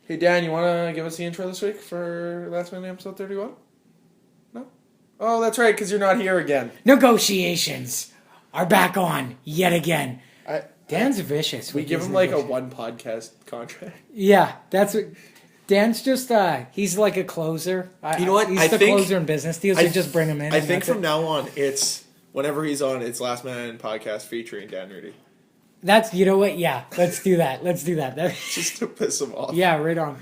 Hey, Dan, you want to give us the intro this week for Last Minute episode 31? No? Oh, that's right, because you're not here again. Negotiations are back on yet again. Dan's vicious. We give him like a one podcast contract. Yeah, that's what... Dan's just, he's like a closer. You know what? He's the closer in business deals. You just bring him in. I think from now on, it's, whenever he's on, it's Last Man podcast featuring Dan Rudy. That's, you know what? Yeah, let's do that. Just to piss him off. Yeah, right on.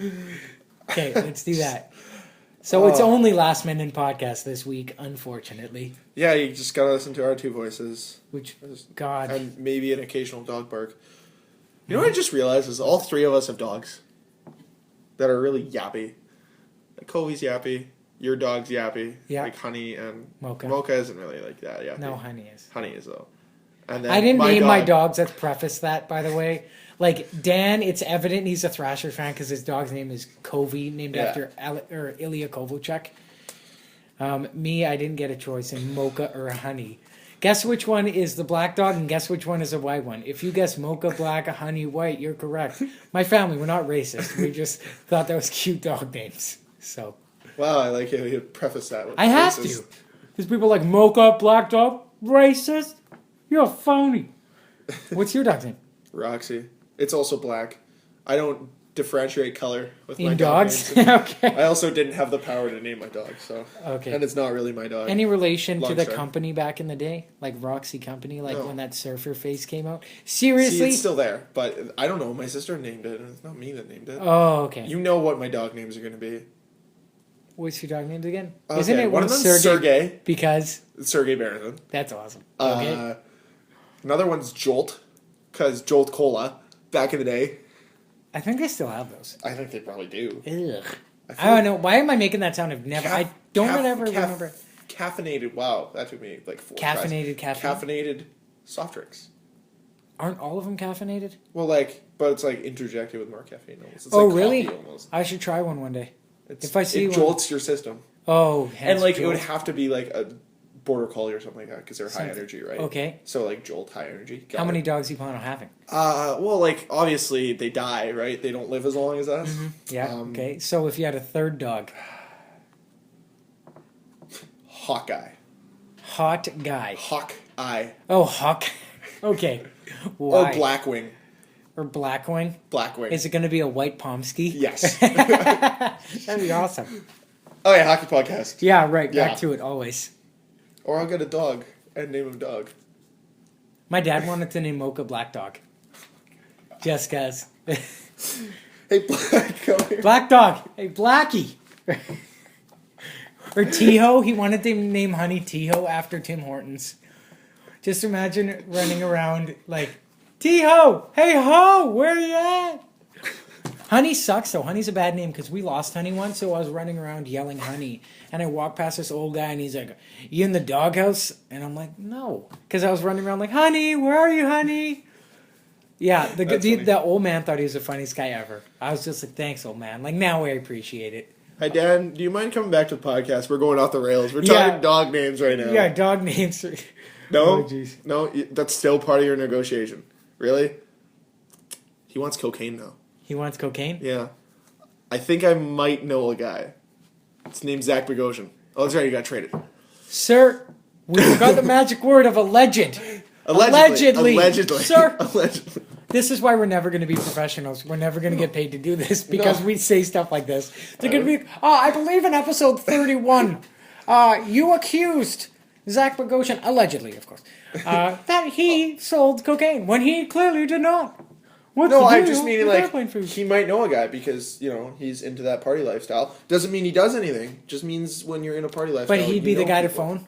Okay, let's do that. So it's only Last Minute podcast this week, unfortunately. Yeah, you just gotta listen to our two voices. Which, God. And maybe an occasional dog bark. You know what I just realized is all three of us have dogs that are really yappy. Like Kobe's yappy, your dog's yappy. Yeah. Like Honey and Mocha. Mocha isn't really like that yappy. No, Honey is. Honey is though. And then I didn't name my dogs. Let's preface that, by the way. Like Dan, it's evident he's a Thrasher fan because his dog's name is Covey, named after Ilya Kovalchuk. Me, I didn't get a choice in Mocha or Honey. Guess which one is the black dog and guess which one is a white one. If you guess Mocha black, Honey white, you're correct. My family, we're not racist. We just thought that was cute dog names. So. Wow, I like how you preface that with I have to. Because people are like, Mocha black dog, racist? You're phony. What's your dog's name? Roxy. It's also black. I don't differentiate color with my dogs. Dog names. Okay. I also didn't have the power to name my dog, so. Okay. And it's not really my dog. Any relation to the Shot. company back in the day, like Roxy Company, like No. when that surfer face came out? Seriously? See, it's still there, but I don't know. My sister named it, and it's not me that named it. Oh, okay. You know what my dog names are going to be. What's your dog named again? Okay, Isn't it one of them's Sergey. Because Sergey Barrington. that's awesome. Okay. Another one's Jolt, because Jolt Cola, back in the day. I think they still have those. I think they probably do. Ugh. I don't know. Why am I making that sound? I've never. I don't ever remember. Caffeinated. Wow, that took me like 4 Caffeinated tries. Caffeinated soft drinks. Aren't all of them caffeinated? Well, but it's like interjected with more caffeine almost. It's Oh, like really? coffee almost. I should try one day. If I see it one. jolts your system. Oh, and like it would have to be like a border collie or something like that because they're high energy, right? Okay. So like Jolt, high energy. How many dogs do you plan on having? Well, like obviously they die, right? They don't live as long as us. Mm-hmm. Yeah. Okay. So if you had a third dog, Hawkeye. Hot guy. Hawkeye. Oh, Hawk. Okay. Or Why? Blackwing. Or Blackwing. Blackwing. Is it going to be a white Pomsky? Yes. That'd be awesome. Oh yeah, hockey podcast. Yeah, right. Yeah. Back to it always. Or I'll get a dog and name him Dog. My dad wanted to name Mocha Black Dog. Just cause. Hey, Black, come here. Black Dog. Hey, Blackie. Or Teho. He wanted to name Honey Teho after Tim Hortons. Just imagine running around like, Teho! Hey ho! Where you at? Honey sucks though. Honey's a bad name because we lost Honey once, so I was running around yelling Honey. And I walked past this old guy and he's like, you in the doghouse? And I'm like, no. Because I was running around like, Honey, where are you, Honey? Yeah, the old man thought he was the funniest guy ever. I was just like, thanks, old man. Like, now I appreciate it. Hi, Dan. Do you mind coming back to the podcast? We're going off the rails. We're talking dog names right now. Yeah, dog names. No? Oh, jeez. No? That's still part of your negotiation. Really? He wants cocaine now. He wants cocaine? Yeah. I think I might know a guy. It's named Zach Bogosian. Oh, that's right. You got traded. Sir, we forgot the magic word of alleged. Allegedly. Sir. Allegedly. This is why we're never going to be professionals. We're never going to get paid to do this because we say stuff like this. They're going to be, I believe in episode 31, you accused Zach Bogosian, allegedly, of course, that he sold cocaine when he clearly did not. I just mean like he might know a guy because he's into that party lifestyle. Doesn't mean he does anything. Just means when you're in a party lifestyle. But he'd be the guy to phone.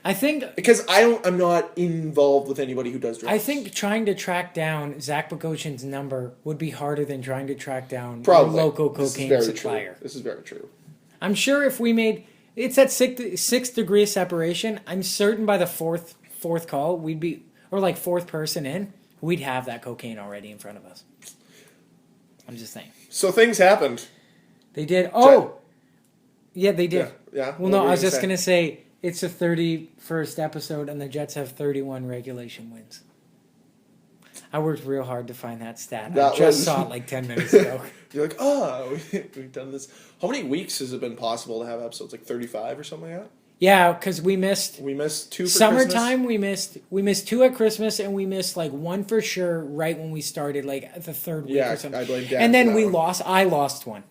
I think because I'm not involved with anybody who does drugs. I think trying to track down Zach Bogosian's number would be harder than trying to track down Probably. a local cocaine supplier. This is very true. I'm sure if we made it's at 6 degree separation. I'm certain by the fourth call we'd be or fourth person in. We'd have that cocaine already in front of us. I'm just saying. So things happened. They did. Oh! Yeah, they did. Yeah. Well, no, I was just going to say, it's the 31st episode, and the Jets have 31 regulation wins. I worked real hard to find that stat. That I just was- saw it like 10 minutes ago. You're like, oh, we've done this. How many weeks has it been possible to have episodes? Like 35 or something like that? Yeah, because we missed We missed 2 for summertime. Christmas. We missed 2 at Christmas, and we missed like 1 for sure right when we started, like the 3rd week Yeah, or something. I blame Dan And for then that we one. lost. I lost one,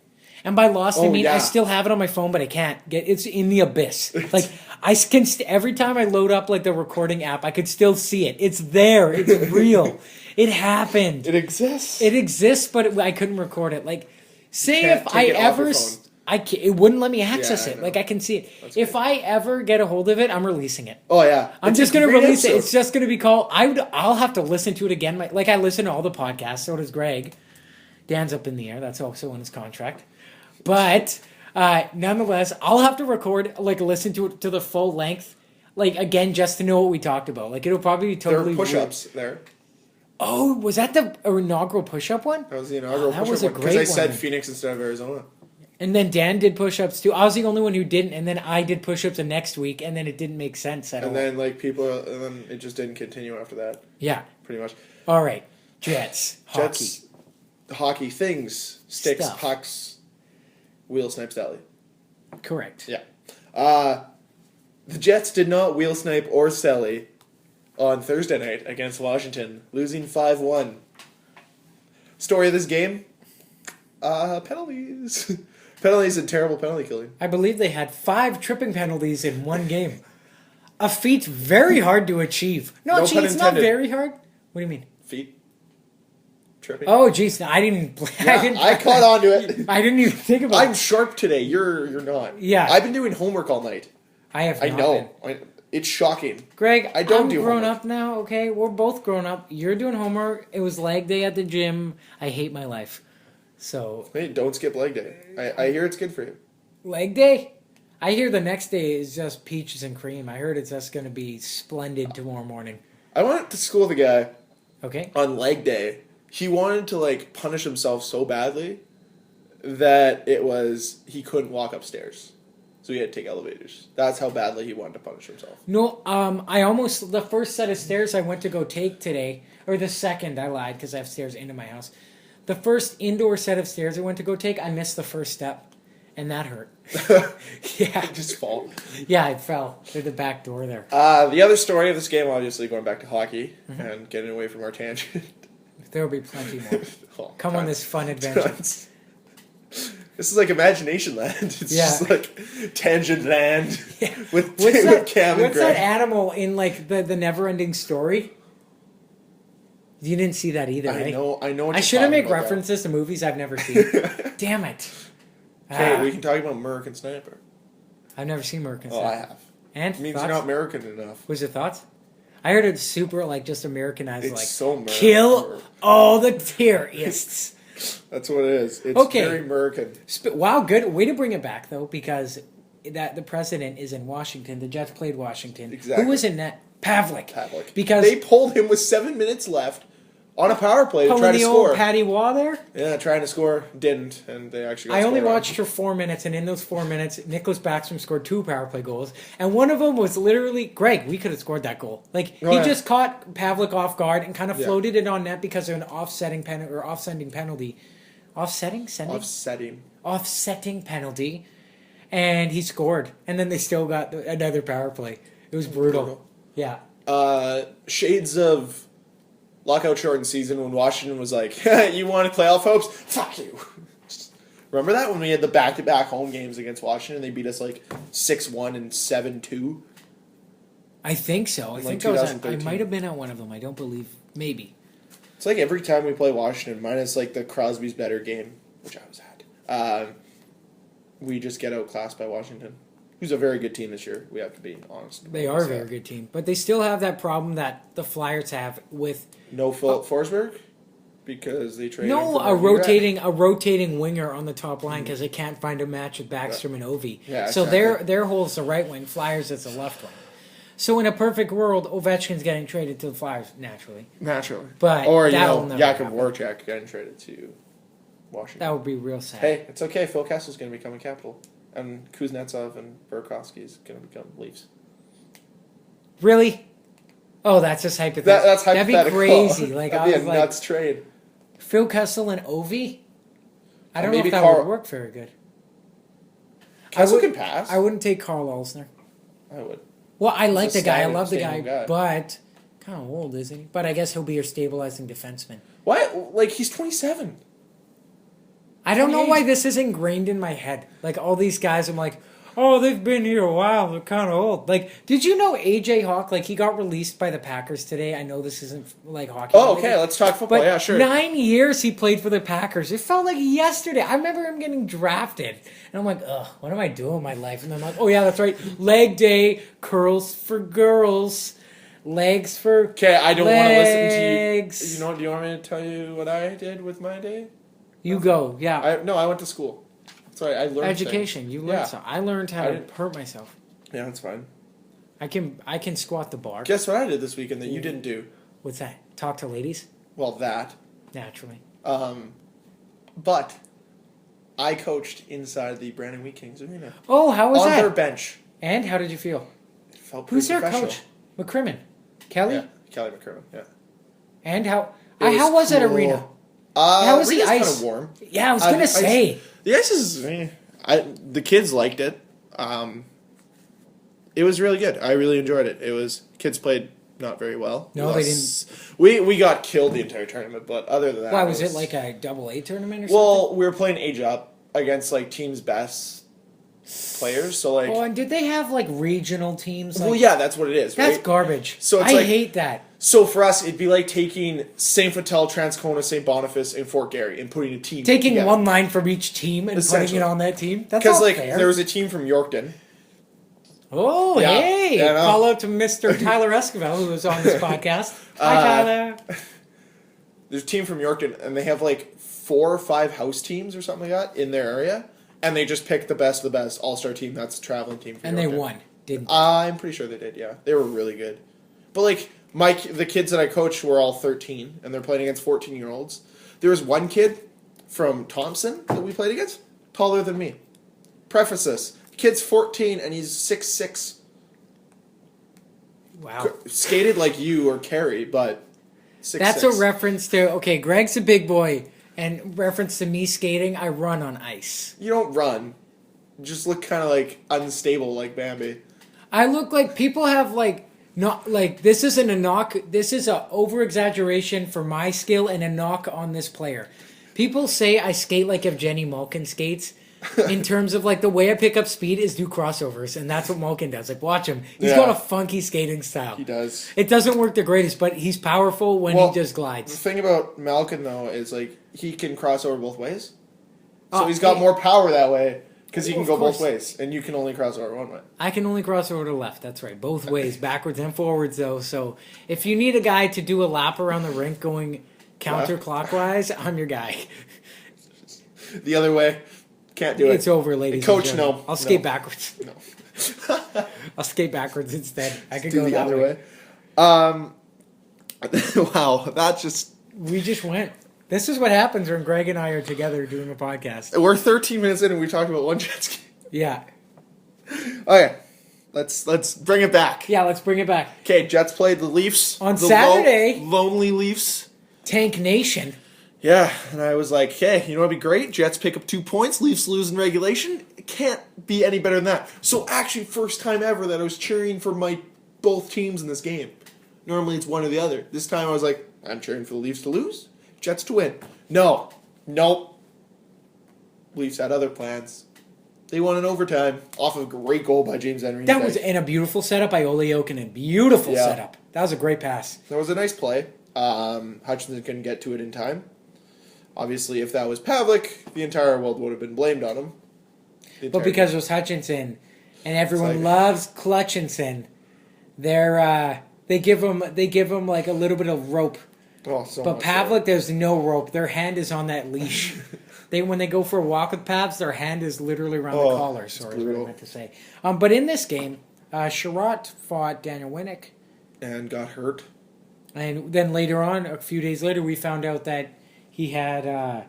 and by lost I Oh, mean I yeah. still have it on my phone, but I can't get. It's in the abyss. Like I can every time I load up like the recording app, I could still see it. It's there. It's real. It happened. It exists. It exists, but I couldn't record it. Like, say can't if I take it off your ever, phone. it wouldn't let me access Yeah, I it. know. Like I can see it. That's If I ever get a hold of it, I'm releasing it. Oh, yeah. I'm It's just a gonna great release it. episode. It's just gonna be called. I'll have to listen to it again. Like I listen to all the podcasts. So does Greg. Dan's up in the air. That's also in his contract. But nonetheless, I'll have to listen to it to the full length. Like again, just to know what we talked about. Like it'll probably be There totally were push-ups there. weird. Oh, was that the inaugural push-up one? That was the inaugural that push-up was a one. Because great I said one. Phoenix instead of Arizona. And then Dan did push-ups too. I was the only one who didn't, and then I did push-ups the next week, and then it didn't make sense at all. And then, like, and then it just didn't continue after that, Yeah. pretty much. All right. Jets. Hockey. Jets, hockey things, sticks, Stuff. pucks, wheel snipe Sally. Correct. Yeah. The Jets did not wheel snipe or Sally on Thursday night against Washington, losing 5-1. Story of this game? Penalties. Penalties and terrible penalty killing. I believe they had 5 tripping penalties in one game. A feat very hard to achieve. No, No gee, pun it's not intended. very hard. What do you mean? Feet. Tripping. Oh, geez, no, I didn't. Yeah, I caught on to it. I didn't even think about I'm it. sharp today. You're not. Yeah. I've been doing homework all night. I have. I not know. been. It's shocking. Greg, I don't I'm do grown homework. up now. Okay, we're both grown up. You're doing homework. It was leg day at the gym. I hate my life. So Hey, don't skip leg day. I hear it's good for you. leg day. I hear the next day is just peaches and cream. I heard it's just going to be splendid tomorrow morning. I went to school with a guy Okay. on leg day. He wanted to like punish himself so badly that he couldn't walk upstairs. So he had to take elevators. That's how badly he wanted to punish himself. No, the first set of stairs I went to go take today, or the second, I lied because I have stairs into my house. The first indoor set of stairs I went to go take, I missed the first step, and that hurt. Yeah. Just fall. Yeah, I fell through the back door there. The other story of this game, obviously going back to hockey Mm-hmm. and getting away from our tangent. There will be plenty more. Oh, Come on God. this fun adventure. This is like Imagination Land. It's Yeah. just like Tangent Land with, What's with Cam and what's that Greg. animal in like the never-ending story? You didn't see that either, I right? know. What I you're should have talking made about, references to movies I've never seen. Damn it. Okay, Ah, we can talk about American Sniper. I've never seen American Oh, Sniper. I have. And It means thoughts? you're not American enough. Was your thoughts? I heard it's super like just Americanized, It's like so American. kill all the terrorists. That's what it is. It's Okay. very American. Wow, good way to bring it back though, because that the president is in Washington. The Jets played Washington. Exactly. Who was in net? Pavlik. Pavlik. Because They pulled him with 7 minutes left on a power play to try pulling to the score. old Patty Waugh there. Yeah, trying to score, didn't, and they actually got I only scored on. watched for 4 minutes, and in those 4 minutes, Nicholas Backstrom scored 2 power play goals, and one of them was literally Greg. We could have scored that goal. Like Oh, he yeah. just caught Pavlik off guard and kind of Yeah. floated it on net because of an offsetting penalty. Offsetting penalty, and he scored. And then they still got another power play. It was brutal. Yeah. Shades of lockout shortened season when Washington was like, you want playoff hopes? Fuck you. Remember that when we had the back-to-back home games against Washington? They beat us like 6-1 and 7-2. I think so. I Like think I was. I 2013. might have been at one of them. I don't believe. Maybe. It's like every time we play Washington, minus like the Crosby's better game, which I was at, we just get outclassed by Washington, who's a very good team this year. We have to be honest. They are a So, very good team, but they still have that problem that the Flyers have with No Philip Forsberg because they traded him no for a Martin rotating winger on the top line because they can't find a match with Backstrom and Ovi. Yeah, so exactly. their hole's the right wing, Flyers it's the left wing. So in a perfect world, Ovechkin's getting traded to the Flyers naturally. Naturally. But Or, that'll never Jakub happen. Voracek getting traded to Washington. That would be real sad. Hey, it's okay. Phil Kessel's going to become a Capital. And Kuznetsov and Burakovsky is going to become Leafs. Really? Oh, that's just hypothetical. That's hypothetical. That'd be crazy. Like, That'd I be was a like, nuts trade. Phil Kessel and Ovi? I don't know maybe if that Carl- would work very good. Kessel can pass. I wouldn't take Carl Alsner. I would. Well, I like He's the a guy. I love the standing guy, guy. but kind of old, isn't he? But I guess he'll be your stabilizing defenseman. What? Like, he's 27. I don't know 28. why this is ingrained in my head. Like, all these guys, I'm like, oh, they've been here a while. They're kind of old. Like, did you know AJ Hawk, like, he got released by the Packers today? I know this isn't, like, hockey. Oh, related, okay, let's talk football. but Yeah, sure. 9 years he played for the Packers. It felt like yesterday. I remember him getting drafted. And I'm like, ugh, what am I doing with my life? And I'm like, oh, yeah, that's right. Leg day, curls for girls. Legs for Okay, I don't want to listen to legs. you. Do you want me to tell you what I did with my day? You go, yeah. I went to school. Sorry, I learned Education. things. You learned something. I learned how I to didn't- hurt myself. Yeah, that's fine. I can squat the bar. Guess what I did this weekend that you didn't do? What's that? Talk to ladies? Well, that. Naturally. But I coached inside the Brandon Wheat Kings arena. Oh, how was on that? their bench. And how did you feel? It felt Who's pretty their professional. coach? McCrimmon. Kelly? Yeah, Kelly McCrimmon. Yeah. And how It how was that cool. arena? How was the arena's ice? kind of warm. Yeah, I was gonna the say. The ice is. The kids liked it. It was really good. I really enjoyed it. Kids played not very well. No, they didn't. We got killed the entire tournament, but other than that, Why was it like a AA tournament or something? Well, we were playing age up against like teams' best players. So like, Oh, and did they have like regional teams? well, Like, yeah, that's what it is. that's right? garbage. So it's I like- hate that. So for us, it'd be like taking St. Vital, Transcona, St. Boniface, and Fort Garry and putting a team Taking together. one line from each team and putting Essentially. it on that team. That's Because not like fair. there was a team from Yorkton. Oh, Yeah. hey! Yeah, I know. Call out to Mr. Tyler Esquivel, who was on this podcast. Hi, Tyler. There's a team from Yorkton, and they have like 4 or 5 house teams or something like that in their area, and they just picked the best of the best all-star team. That's the traveling team. For And they Yorkton. won, didn't they? I'm pretty sure they did. Yeah, they were really good. But like the kids that I coached were all 13, and they're playing against 14-year-olds. There was one kid from Thompson that we played against, taller than me. Preface this: kid's 14 and he's 6'6". Wow. Skated like you or Carrie, but 6'6". That's a reference to, okay, Greg's a big boy, and reference to me skating, I run on ice. You don't run. You just look kind of like unstable, like Bambi. I look like people have like, not like, this isn't a knock, this is a over-exaggeration for my skill and a knock on this player. People say I skate like if Jenny Malkin skates, in terms of like the way I pick up speed is do crossovers, and that's what Malkin does. Like, watch him. He's Yeah. got a funky skating style. He does. It doesn't work the greatest, but he's powerful when Well, he just The glides. thing about Malkin, though, is like he can cross over both ways. So Oh, he's got hey. more power that way because he can Of go both course. ways, and you can only cross over one way. I can only cross over to left. That's right. Both ways, backwards and forwards, though. So if you need a guy to do a lap around the rink going counterclockwise, I'm your guy. The other way, can't do it. It's over, ladies. Coach, and gentlemen. no. I'll skate No. backwards. No. I'll skate backwards instead. I could Do go the that other way. way. Wow, that just... We just went. This is what happens when Greg and I are together doing a podcast. We're 13 minutes in and we talked about one Jets game. Yeah. Okay, let's bring it back. Yeah, let's bring it back. Okay, Jets played the Leafs. On the Saturday. Lonely Leafs. Tank Nation. Yeah, and I was like, hey, you know what'd be great? Jets pick up 2 points, Leafs lose in regulation. It can't be any better than that. So actually, first time ever that I was cheering for both teams in this game. Normally it's one or the other. This time I was like, I'm cheering for the Leafs to lose, Jets to win. Nope. Leafs had other plans. They won in overtime off of a great goal by James Henry. That was in a beautiful setup by Ole Jokinen. Beautiful Yeah. setup. That was a great pass. That was a nice play. Hutchinson couldn't get to it in time. Obviously, if that was Pavlik, the entire world would have been blamed on him. But because it was Hutchinson, and everyone like- loves Clutchinson, they give him like a little bit of rope. Oh, so But much Pavlik, there's no rope. Their hand is on that leash. When they go for a walk with Pavs, their hand is literally around the collar. it's Sorry, is what I brutal. meant to say. But in this game, Sherratt fought Daniel Winnick, and got hurt. and then later on, a few days later, we found out that he had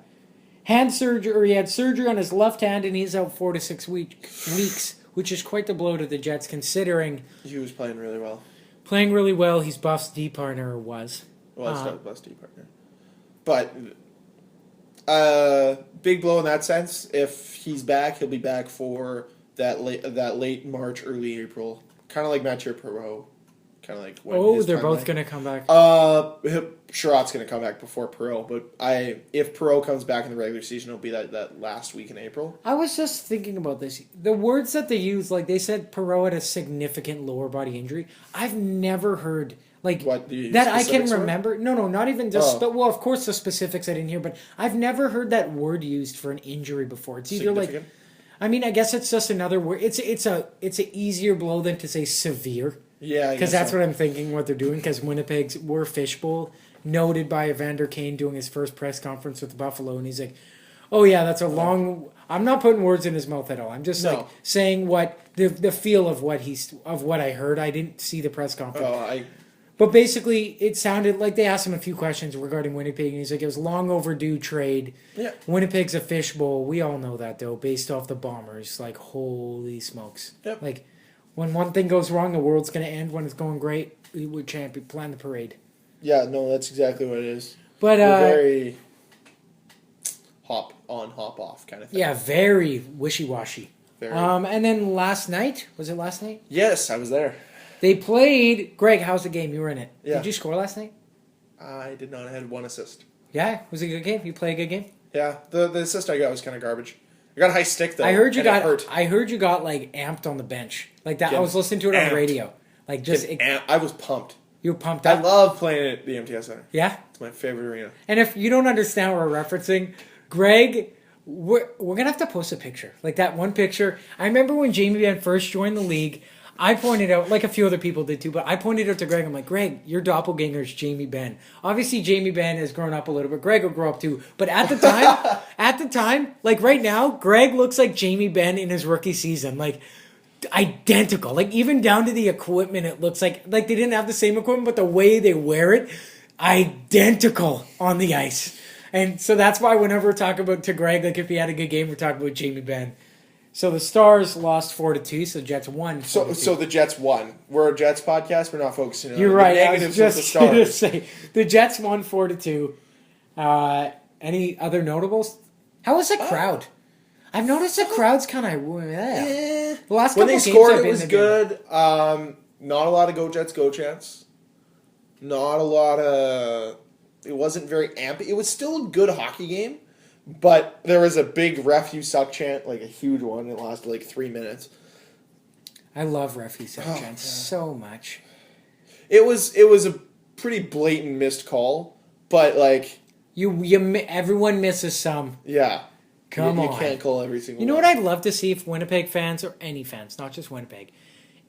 hand surgery, or he had surgery on his left hand, and he's out 4 to 6 weeks, which is quite the blow to the Jets, considering He was playing really well. Playing really well. He's Buff's D partner, or was. Well, it's not the best D partner. But big blow in that sense. If he's back, he'll be back for that late March, early April. Kind of like Mathieu Perreault. Kind of like when they're both going to come back. Sherratt's going to come back before Perreault, but if Perreault comes back in the regular season, it'll be that last week in April. I was just thinking about this. The words that they use, like they said Perreault had a significant lower body injury. I've never heard like that I can remember. No, not even just. But well, of course the specifics I didn't hear, but I've never heard that word used for an injury before. It's either like, I mean, I guess it's just another word. It's a easier blow than to say severe. Yeah, because that's what I'm thinking. What they're doing, because Winnipeg's were fishbowl, noted by Evander Kane doing his first press conference with Buffalo, and he's like, "Oh yeah, that's a long." I'm not putting words in his mouth at all. I'm just like saying what the feel of what I heard. I didn't see the press conference. But basically, it sounded like they asked him a few questions regarding Winnipeg, and he's like, "It was long overdue trade. Yeah, Winnipeg's a fishbowl. We all know that though, based off the Bombers. Like, holy smokes! Yep. Like." When one thing goes wrong, the world's going to end. When it's going great, we would plan the parade. Yeah, no, that's exactly what it is. But we're very hop on, hop off kind of thing. Yeah, very wishy-washy. Very. And then last night, was it last night? Yes, I was there. They played. Greg, how's the game? You were in it. Yeah. Did you score last night? I did not. I had 1 assist. Yeah, was it a good game? You play a good game? Yeah, the assist I got was kind of garbage. I got a high stick though. I heard you got like amped on the bench like that. Yeah, I was listening to it on the radio. Like just I was pumped. You were pumped up. I love playing at the MTS Center. Yeah, it's my favorite arena. And if you don't understand what we're referencing, Greg, we're gonna have to post a picture like that one picture. I remember when Jamie Benn first joined the league. I pointed out, like a few other people did too, but I pointed out to Greg, I'm like, Greg, your doppelganger is Jamie Benn. Obviously, Jamie Benn has grown up a little bit. Greg will grow up too. But at the time, like right now, Greg looks like Jamie Benn in his rookie season. Like, identical. Like, even down to the equipment, it looks like they didn't have the same equipment, but the way they wear it, identical on the ice. And so that's why whenever we're talking about to Greg, like if he had a good game, we're talking about Jamie Benn. So the Stars lost 4-2, so the Jets won. So the Jets won. We're a Jets podcast. We're not focusing on You're right. the negatives of the Stars. Just say the Jets won 4-2. Any other notables? How was the crowd? I've noticed the crowd's kind of the last couple when they games scored, it was good. Not a lot of Go Jets, Go chants. Not a lot of. It wasn't very ampy. It was still a good hockey game. But there was a big ref you suck chant, like a huge one. It lasted like 3 minutes. I love ref you suck chants so much. It was a pretty blatant missed call, but like everyone misses some. Yeah, Come on. You can't call every single. You know what I'd love to see if Winnipeg fans or any fans, not just Winnipeg,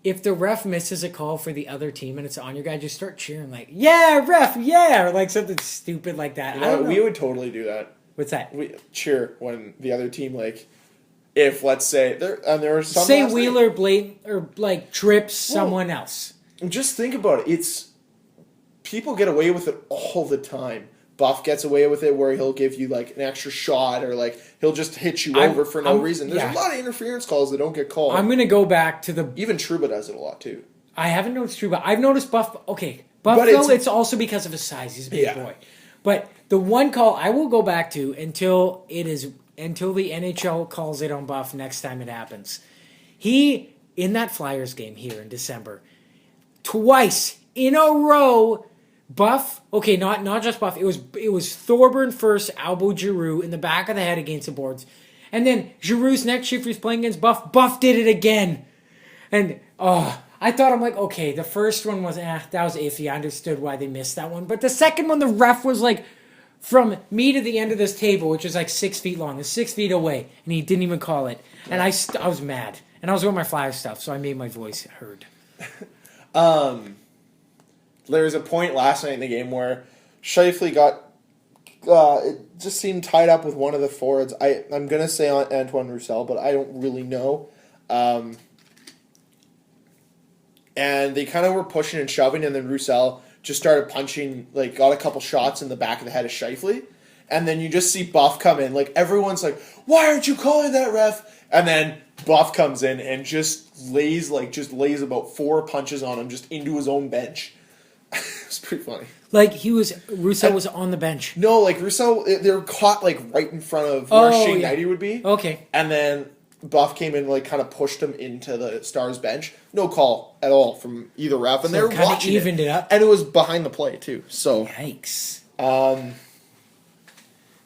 if the ref misses a call for the other team and it's on your guy, just start cheering like, "Yeah, ref, yeah," or like something stupid like that. You know, we would totally do that. What's that? We cheer when the other team, like, if let's say there are some. Say Wheeler blatant or like trips someone else. Just think about it. It's people get away with it all the time. Buff gets away with it where he'll give you like an extra shot or like he'll just hit you over for no reason. There's a lot of interference calls that don't get called. I'm gonna go back to even Trouba does it a lot too. I haven't noticed Trouba. I've noticed Buff. Okay, Buff though it's also because of his size. He's a big boy. But the one call I will go back to until the NHL calls it on Buff next time it happens. He, in that Flyers game here in December, twice in a row, Buff, okay, not just Buff, it was Thorburn first, elbow Giroux in the back of the head against the boards. And then Giroux's next shift he's playing against Buff did it again. And, I thought, I'm like, okay, the first one was, that was iffy. I understood why they missed that one. But the second one, the ref was like, from me to the end of this table, which is like 6 feet long, is 6 feet away, and he didn't even call it. And I was mad. And I was doing my Flyer stuff, so I made my voice heard. There was a point last night in the game where Scheifele got, it just seemed tied up with one of the forwards. I'm going to say Antoine Roussel, but I don't really know. And they kind of were pushing and shoving, and then Roussel just started punching, like, got a couple shots in the back of the head of Scheifele. And then you just see Buff come in. Like, everyone's like, why aren't you calling that, ref? And then Buff comes in and just lays about 4 punches on him just into his own bench. It's pretty funny. Like Roussel was on the bench. No, like Roussel, they were caught like right in front of where Shane Knighty would be. Okay. And then Buff came in, like kind of pushed him into the Stars bench. No call at all from either ref, and they were watching evened it up, and it was behind the play too. So yikes.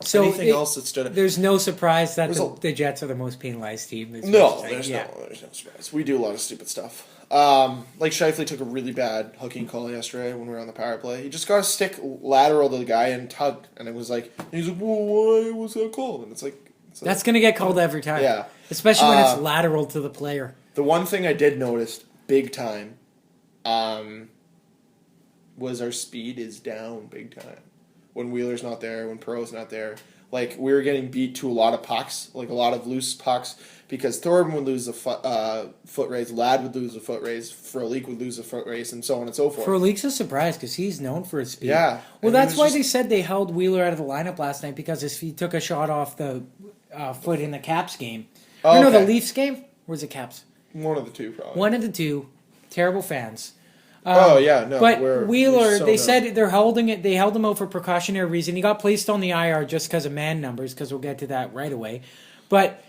So anything else that stood out? There's no surprise that the Jets are the most penalized team. There's no surprise. We do a lot of stupid stuff. Like Scheifele took a really bad hooking call yesterday when we were on the power play. He just got a stick lateral to the guy and tugged, and it was like, and he's like, well, why was that called? And it's like that's gonna get called every time. Yeah, especially when it's lateral to the player. The one thing I did notice big time, was our speed is down big time. When Wheeler's not there, when Perreault's not there. Like, we were getting beat to a lot of pucks, like a lot of loose pucks, because Thorburn would lose a foot race, Ladd would lose a foot race, Frolik would lose a foot race, and so on and so forth. Frolik's a surprise because he's known for his speed. Yeah. Well, that's why they said they held Wheeler out of the lineup last night, because he took a shot off the foot in the Caps game. Oh, no, the Leafs game? Or was it Caps? One of the two, probably. One of the two. Terrible fans. But Wheeler, they said they held him out for precautionary reason. He got placed on the IR just because of man numbers, because we'll get to that right away. But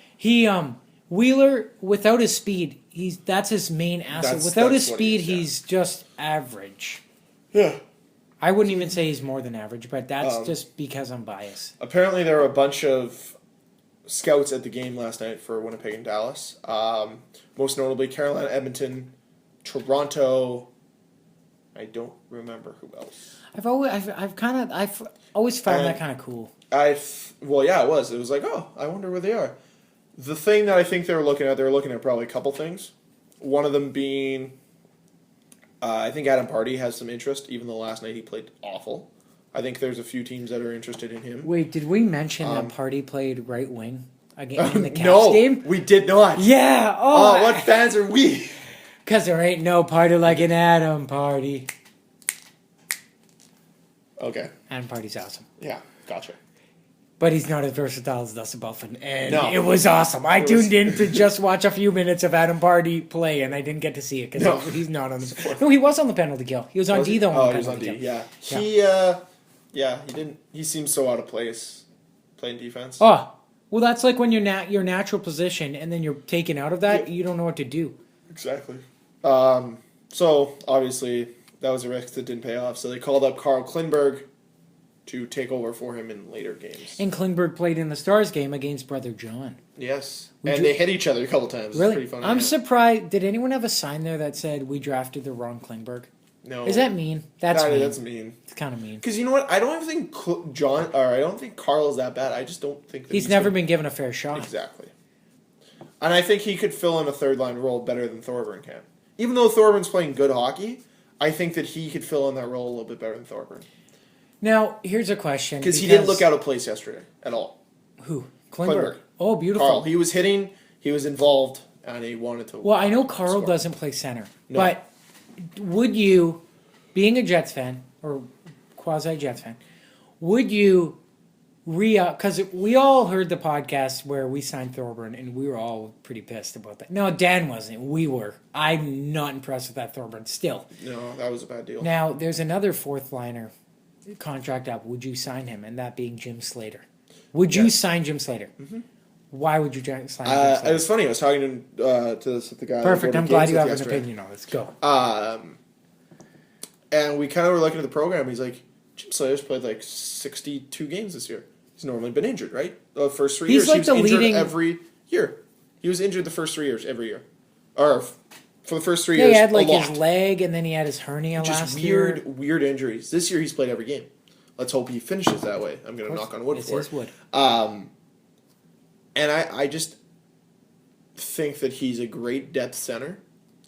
Wheeler, without his speed, that's his main asset. Without his speed, he's just average. Yeah. I wouldn't even say he's more than average, but that's just because I'm biased. Apparently, there were a bunch of scouts at the game last night for Winnipeg and Dallas. Most notably, Carolina, Edmonton, Toronto. I don't remember who else. I've always found that kind of cool. It was. It was like, oh, I wonder where they are. The thing that I think they were looking at probably a couple things. One of them being, I think Adam Pardy has some interest, even though last night he played awful. I think there's a few teams that are interested in him. Wait, did we mention that Pardy played right wing again in the Caps game? No, we did not. Yeah. Oh, what fans are we? Because there ain't no party like an Adam Pardy. Okay. Adam Pardy's awesome. Yeah, gotcha. But he's not as versatile as Dustin Buffin. And it was awesome. I tuned in to just watch a few minutes of Adam Pardy play, and I didn't get to see it because he's not on the... No, he was on the penalty kill. He was on D, though. He was on D, yeah. He didn't... He seems so out of place playing defense. Oh, well, that's like when you're your natural position, and then you're taken out of that, you don't know what to do. Exactly. So, obviously, that was a risk that didn't pay off. So they called up Carl Klingberg to take over for him in later games. And Klingberg played in the Stars game against Brother John. Yes. They hit each other a couple times. Really? It's pretty funny. I'm surprised. Did anyone have a sign there that said, we drafted the wrong Klingberg? No. Is that mean? That's mean. That's mean. It's kind of mean. Because you know what? I don't even think I don't think Carl is that bad. I just don't think that he's never been given a fair shot. Exactly. And I think he could fill in a third-line role better than Thorburn can. Even though Thorburns playing good hockey, I think that he could fill in that role a little bit better than Thorburn. Now, here's a question. Because he didn't look out of place yesterday at all. Who? Klingberg. Oh, beautiful. Carl. He was hitting, he was involved, and he wanted to. Well, I know Carl doesn't play center. No. But would you, being a Jets fan, or quasi-Jets fan, would you because we all heard the podcast where we signed Thorburn, and we were all pretty pissed about that. No, Dan wasn't. We were. I'm not impressed with that Thorburn still. No, that was a bad deal. Now, there's another fourth liner contract up. Would you sign him? And that being Jim Slater. Would you sign Jim Slater? Mm-hmm. Why would you sign Jim Slater? It was funny. I was talking to the guy. Perfect. I'm glad you have an opinion on this. Go. And we kind of were looking at the program. He's like, Jim Slater's played like 62 games this year. He's normally been injured, right? The first 3 years, like he was injured every year. He was injured the first 3 years, every year. Or for the first 3 years, he had like his leg, and then he had his hernia last year. Weird injuries. This year, he's played every game. Let's hope he finishes that way. I'm going to knock on wood for it. Wood. And I just think that he's a great depth center.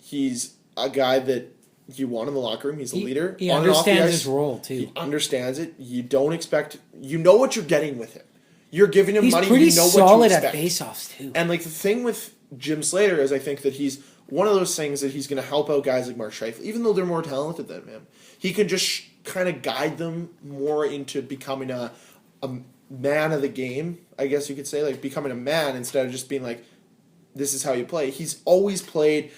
He's a guy that you want in the locker room. He's a leader. He understands his role, too. He understands it. You don't expect... You know what you're getting with him. You're giving him money. He's you know pretty solid what at faceoffs, too. And like the thing with Jim Slater is I think that he's one of those things that he's going to help out guys like Mark Scheifele, even though they're more talented than him. He can just kind of guide them more into becoming a man of the game, I guess you could say. Like becoming a man instead of just being like this is how you play. He's always played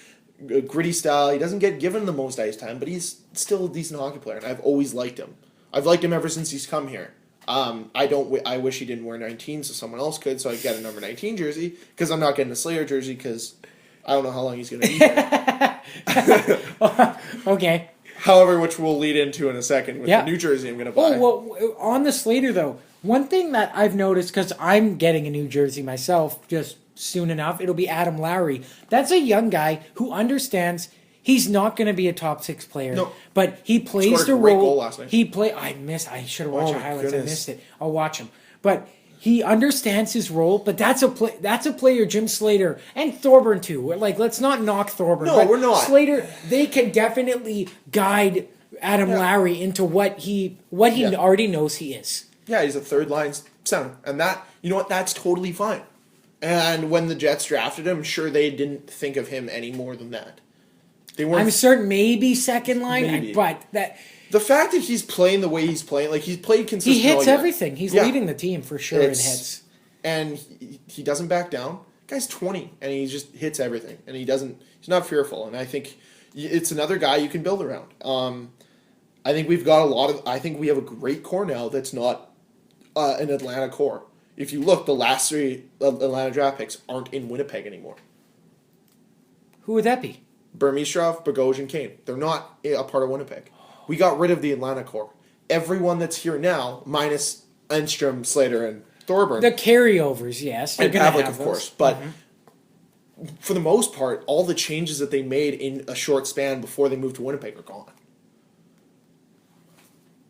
a gritty style. He doesn't get given the most ice time, but he's still a decent hockey player, and I've always liked him. I've liked him ever since he's come here. I wish he didn't wear 19 so someone else could, so I get a number 19 jersey, because I'm not getting a Slayer jersey because I don't know how long he's going to be here. Okay. However, which we'll lead into in a second with the new jersey I'm going to buy. Oh, well, on the Slater, though, one thing that I've noticed, because I'm getting a new jersey myself just soon enough, it'll be Adam Lowry. That's a young guy who understands he's not going to be a top 6 player. No. But he plays the role. Goal last night. I should have watched the highlights. Goodness. I missed it. I'll watch him. But he understands his role, but that's a player, Jim Slater, and Thorburn too. Like, let's not knock Thorburn. No, we're not. Slater, they can definitely guide Adam Lowry into what he already knows he is. Yeah, he's a third line center. And that, you know what, that's totally fine. And when the Jets drafted him, sure they didn't think of him any more than that. They weren't. I'm certain maybe second line, but that. The fact that he's playing the way he's playing, like he's played consistently. He hits everything. He's leading the team for sure in hits. And he doesn't back down. The guy's 20 and he just hits everything. And he's not fearful. And I think it's another guy you can build around. I think we've got I think we have a great core now that's not an Atlanta core. If you look, the last 3 Atlanta draft picks aren't in Winnipeg anymore. Who would that be? Burmistrov, Bogosian, Kane. They're not a part of Winnipeg. We got rid of the Atlanta core. Everyone that's here now, minus Enstrom, Slater, and Thorburn. The carryovers, yes. And Pavlik, of course. But for the most part, all the changes that they made in a short span before they moved to Winnipeg are gone.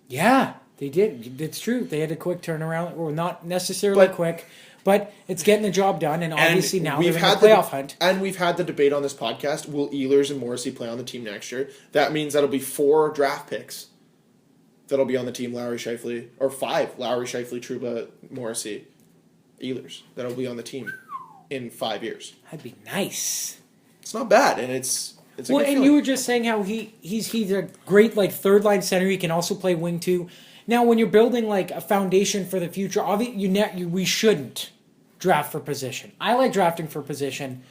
Yeah, they did. It's true. They had a quick turnaround. Well, not necessarily quick, but it's getting the job done. And obviously now they're in the playoff hunt. And we've had the debate on this podcast, will Ehlers and Morrissey play on the team next year? That means that'll be 4 draft picks that'll be on the team, Lowry, Scheifele, or 5, Lowry, Scheifele, Trouba, Morrissey, Ehlers, that'll be on the team in 5 years. That'd be nice. It's not bad, and it's a good feeling. You were just saying how he's a great third line center. He can also play wing too. Now, when you're building a foundation for the future, obviously we shouldn't draft for position. I like drafting for position,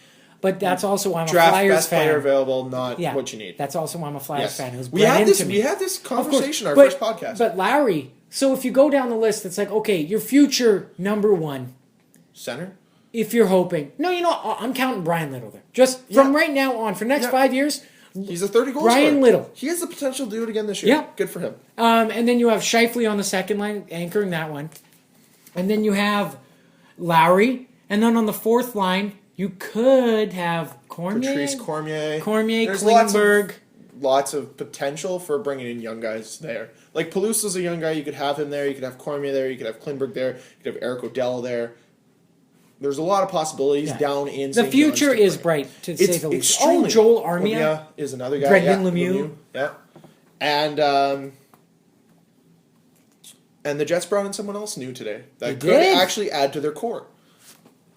but that's also why I'm a Flyers fan. Draft best player available, not what you need. That's also why I'm a Flyers fan. Who's we had this conversation our first podcast. But Lowry, so if you go down the list, it's okay, your future number 1 center. If you're hoping, I'm counting Brian Little there. Just from right now on for the next 5 years. He's a 30 goal Brian scorer. Little. He has the potential to do it again this year. Yeah. Good for him. And then you have Scheifele on the second line, anchoring that one. And then you have Lowry. And then on the fourth line, you could have Cormier. Patrice Cormier. There's Klingberg. Lots of potential for bringing in young guys there. Like Palusa's a young guy. You could have him there. You could have Cormier there. You could have Klingberg there. You could have Eric O'Dell there. There's a lot of possibilities down in the future is bright, to say the least. Joel Armia is another guy. Brendan Lemieux. Yeah. And the Jets brought in someone else new today that could actually add to their core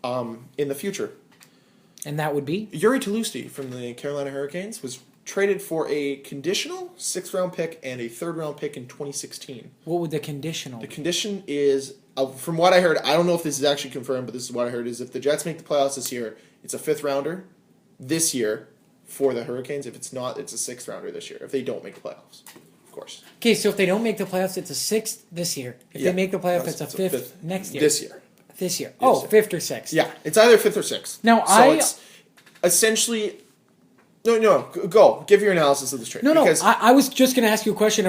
in the future. And that would be? Yuri Tlusty from the Carolina Hurricanes was traded for a conditional 6th-round pick and a 3rd-round pick in 2016. What would the conditional be? The condition is, from what I heard, I don't know if this is actually confirmed, but this is what I heard, is if the Jets make the playoffs this year, it's a 5th-rounder this year for the Hurricanes. If it's not, it's a 6th-rounder this year, if they don't make the playoffs, of course. Okay, so if they don't make the playoffs, it's a 6th this year. If they make the playoffs, it's a 5th next year. This year. This year. Oh, 5th or 6th. Yeah, it's either 5th or 6th. Now, it's essentially... No, go. Give your analysis of this trade. No. I was just going to ask you a question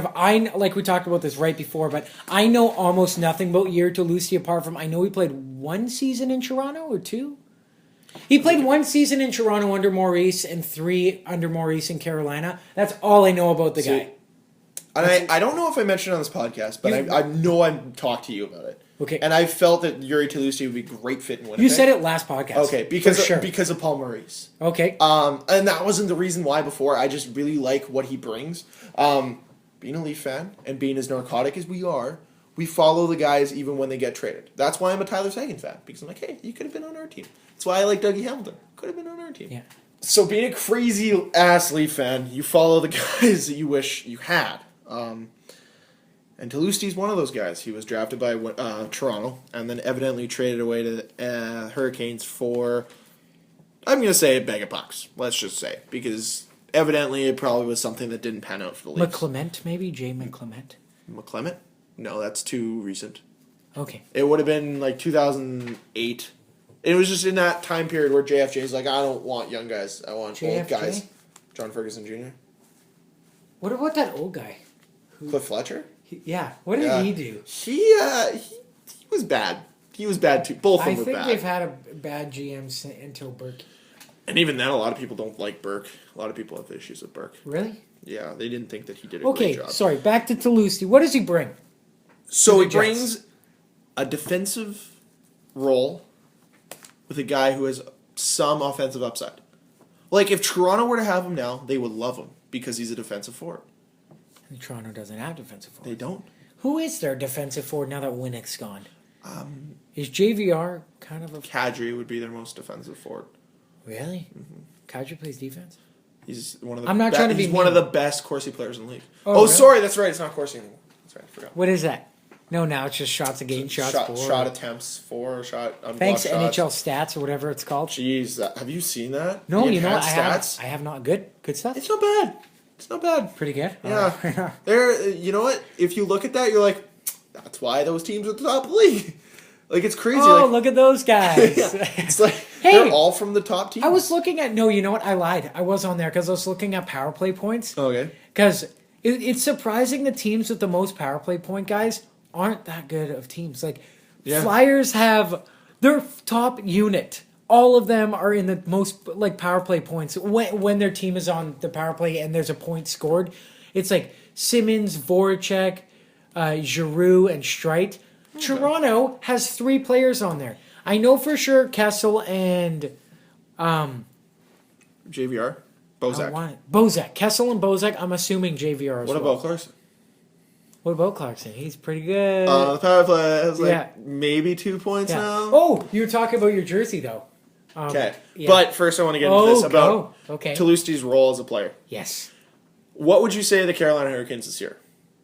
like we talked about this right before, but I know almost nothing about Yuri Tlusty apart from I know he played 1 season in Toronto or 2. He played 1 season in Toronto under Maurice and 3 under Maurice in Carolina. That's all I know about the guy. And I don't know if I mentioned it on this podcast, but I know I've talked to you about it. Okay. And I felt that Yuri Tlusty would be a great fit in Winnipeg. You said it last podcast. Okay, because of Paul Maurice. Okay. And that wasn't the reason why before. I just really like what he brings. Being a Leaf fan and being as narcotic as we are, we follow the guys even when they get traded. That's why I'm a Tyler Seguin fan, because I'm like, hey, you could have been on our team. That's why I like Dougie Hamilton. Could have been on our team. Yeah. So being a crazy ass Leaf fan, you follow the guys that you wish you had. And Tolusti's one of those guys. He was drafted by Toronto and then evidently traded away to the Hurricanes for I'm going to say a bag of pucks. Let's just say. Because evidently it probably was something that didn't pan out for the Leafs. McClement, maybe? Jay McClement? McClement? No, that's too recent. Okay. It would have been like 2008. It was just in that time period where JFJ's like, I don't want young guys. I want old guys. John Ferguson Jr. What about that old guy? Cliff Fletcher? Yeah. What did he do? He was bad. He was bad too. Both of them were bad. I think they've had a bad GM until Burke. And even then, a lot of people don't like Burke. A lot of people have issues with Burke. Really? Yeah, they didn't think that he did a great job. Okay, sorry. Back to Tlusty. What does he bring? So he brings a defensive role with a guy who has some offensive upside. Like, if Toronto were to have him now, they would love him because he's a defensive forward. And Toronto doesn't have defensive forward. They don't. Who is their defensive forward now that Winnick's gone? Is JVR kind of a... Kadri would be their most defensive forward. Really? Mm-hmm. Kadri plays defense? He's one of the. I'm not trying to be He's one of the best Corsi players in the league. Oh, really? Sorry, that's right. It's not Corsi anymore. That's right. I forgot. What is that? No, now it's just shots against, shots for. Shot attempts for, shot unblocked Thanks, shots. NHL stats or whatever it's called. Jeez, have you seen that? No, the you know what? stats? I have not. Good stuff. It's not bad. It's not bad. Pretty good. Yeah. There. You know what? If you look at that, you're like, that's why those teams are at the top of the league. Like, it's crazy. Oh, like, look at those guys. Yeah, it's like, hey, they're all from the top teams. I was looking at... No, you know what? I lied. I was on there because I was looking at power play points. Okay. Because it's surprising the teams with the most power play point guys aren't that good of teams. Like, Flyers have their top unit. All of them are in the most, like, power play points. When their team is on the power play and there's a point scored, it's like Simmons, Voracek, Giroux, and Streit. Okay. Toronto has 3 players on there. I know for sure Kessel and JVR? Bozak. Bozak. Kessel and Bozak, I'm assuming JVR as well. What about Clarkson? What about Clarkson? He's pretty good. The power play has maybe 2 points now. Oh, you were talking about your jersey though. Okay. But first I want to get into this about Tolusti's role as a player. Yes. What would you say of the Carolina Hurricanes this year?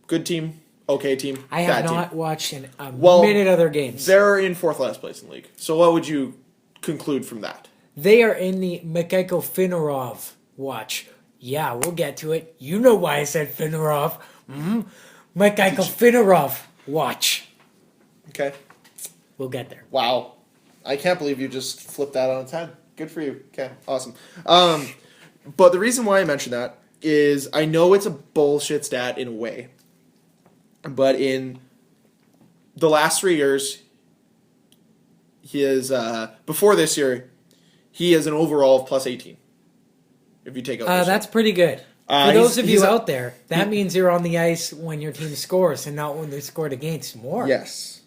Good team? Okay team? I have not watched a minute of their games. They're in 4th last place in the league. So what would you conclude from that? They are in the Mikhail Fedorov watch. Yeah, we'll get to it. You know why I said Fedorov. Mm-hmm. Mikhail Fedorov watch. Okay. We'll get there. Wow. I can't believe you just flipped that on its head. Good for you. Okay, awesome. But the reason why I mention that is I know it's a bullshit stat in a way. But in the last 3 years, he is, before this year, he has an overall of plus 18. If you take out that's pretty good. For those of you out there, that means you're on the ice when your team scores and not when they scored against more. Yes.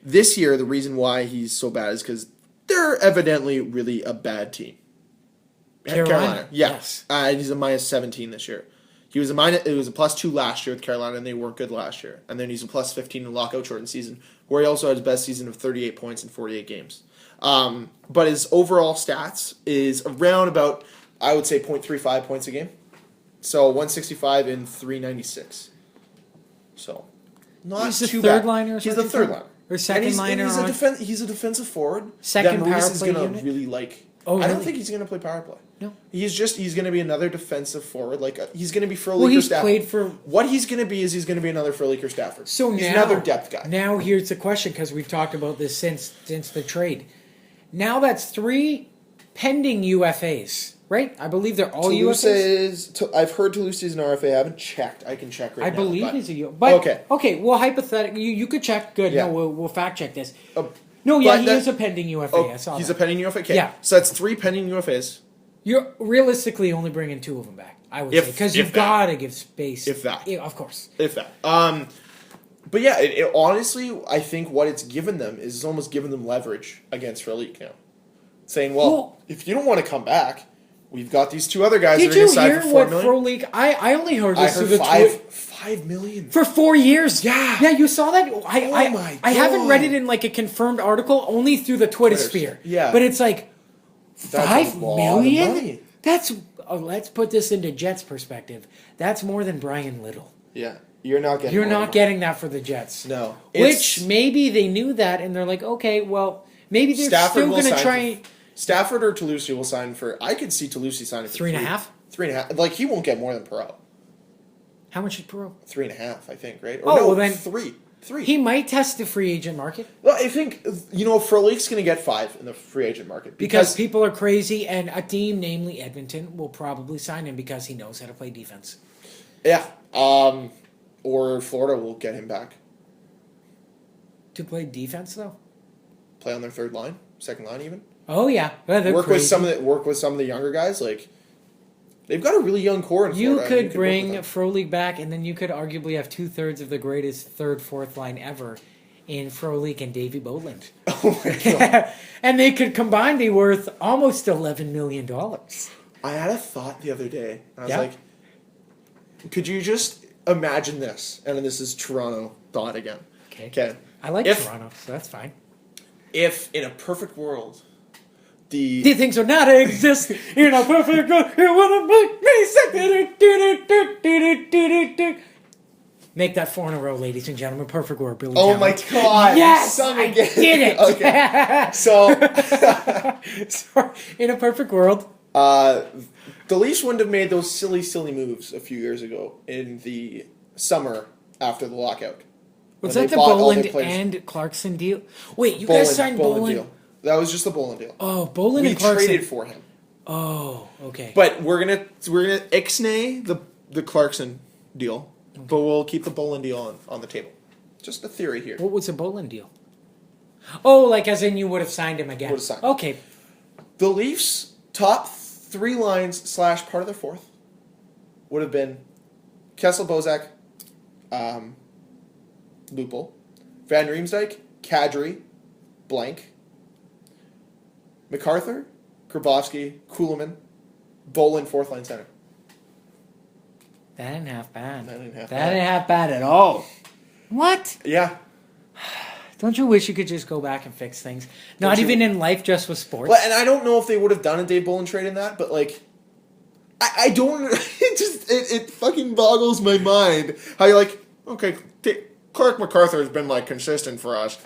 This year, the reason why he's so bad is because they're evidently really a bad team. Carolina. Yes. He's a minus 17 this year. It was a plus 2 last year with Carolina, and they weren't good last year. And then he's a plus 15 in lockout shortened season, where he also had his best season of 38 points in 48 games. But his overall stats is around about, I would say, 0.35 points a game. So 165 and 396. So not too bad. Third liner. He's the third liner. Or second liner. He's a defensive forward. Second that power Maurice is play gonna unit? really like. Oh, really? I don't think he's going to play power play. No. He's going to be another defensive forward. Like he's going to be for Stafford. Played for. What he's going to be is he's going to be another Furliker Stafford. So he's now, another depth guy. Now here's the question, because we've talked about this since the trade. Now that's 3 pending UFAs, right? I believe they're all UFAs. I've heard Toulouse is an RFA. I haven't checked. I can check right now. I believe he's a UFA. But, okay. Well, hypothetically, you could check. Good. Yeah. No, we'll fact check this. He is a pending UFA. I saw he's that. a pending UFA? Okay. Yeah. So that's 3 pending UFAs. You're realistically only bringing 2 of them back, I would say. Because you've got to give space. If that. Yeah, of course. If that. But yeah, it honestly, I think what it's given them is it's almost given them leverage against Furlick now. Saying, well, if you don't want to come back, we've got these 2 other guys that are going to sign for $4 million. I only heard this through the $5 million. For 4 years. Yeah. Yeah, you saw that? My I haven't read it in like a confirmed article, only through the Twitter sphere. Yeah. But it's like, That's $5 million? That's, let's put this into Jets perspective. That's more than Brian Little. Yeah. You're not getting that for the Jets. No. Which maybe they knew that and they're like, okay, well, maybe they're still going to try. Stafford or Tlusty will sign for. I could see Tlusty signing for 3.5. 3.5. Like he won't get more than Perot. How much is Perot? 3.5, I think, right? Oh, well then 3. He might test the free agent market. Well, I think Frolik's going to get 5 in the free agent market Because people are crazy, and a team, namely Edmonton, will probably sign him because he knows how to play defense. Yeah. Or Florida will get him back. To play defense, though? Play on their third line, second line even. Oh yeah, well, work with some of the younger guys. Like they've got a really young core in Florida. You could bring Frolik back, and then you could arguably have 2/3 of the greatest third, fourth line ever in Frolik and Davey Boland. Oh my god! And they could combine be worth almost $11 million. I had a thought the other day. I was like, could you just imagine this? And then this is Toronto thought again. Okay. I like Toronto, so that's fine. If in a perfect world, these things would not exist in a perfect world, you want to make me sick. Make that 4 in a row, ladies and gentlemen. Perfect world, Billy. Oh my god! Yes, I did it. Okay. So, in a perfect world, the Leafs wouldn't have made those silly moves a few years ago in the summer after the lockout. Was that the Boland and Clarkson deal? Wait, you guys signed Boland? Deal. That was just the Boland deal. Oh, Boland and Clarkson. We traded for him. Oh, okay. But we're gonna ixnay the Clarkson deal, but we'll keep the Boland deal on the table. Just a theory here. What was the Boland deal? Oh, like as in you would have signed him again. Would have signed. Okay. The Leafs' top 3 lines / part of their fourth would have been Kessel, Bozak, Lupul, Van Riemsdyk, Kadri, blank, MacArthur, Grabowski, Kuhlman, Boland, fourth line center. That ain't half bad. That ain't half bad at all. What? Yeah. Don't you wish you could just go back and fix things? Not even in life, just with sports. Well, and I don't know if they would have done a Dave Boland trade in that, but like, I don't. It fucking boggles my mind how you're like, okay, Clark MacArthur has been like consistent for us.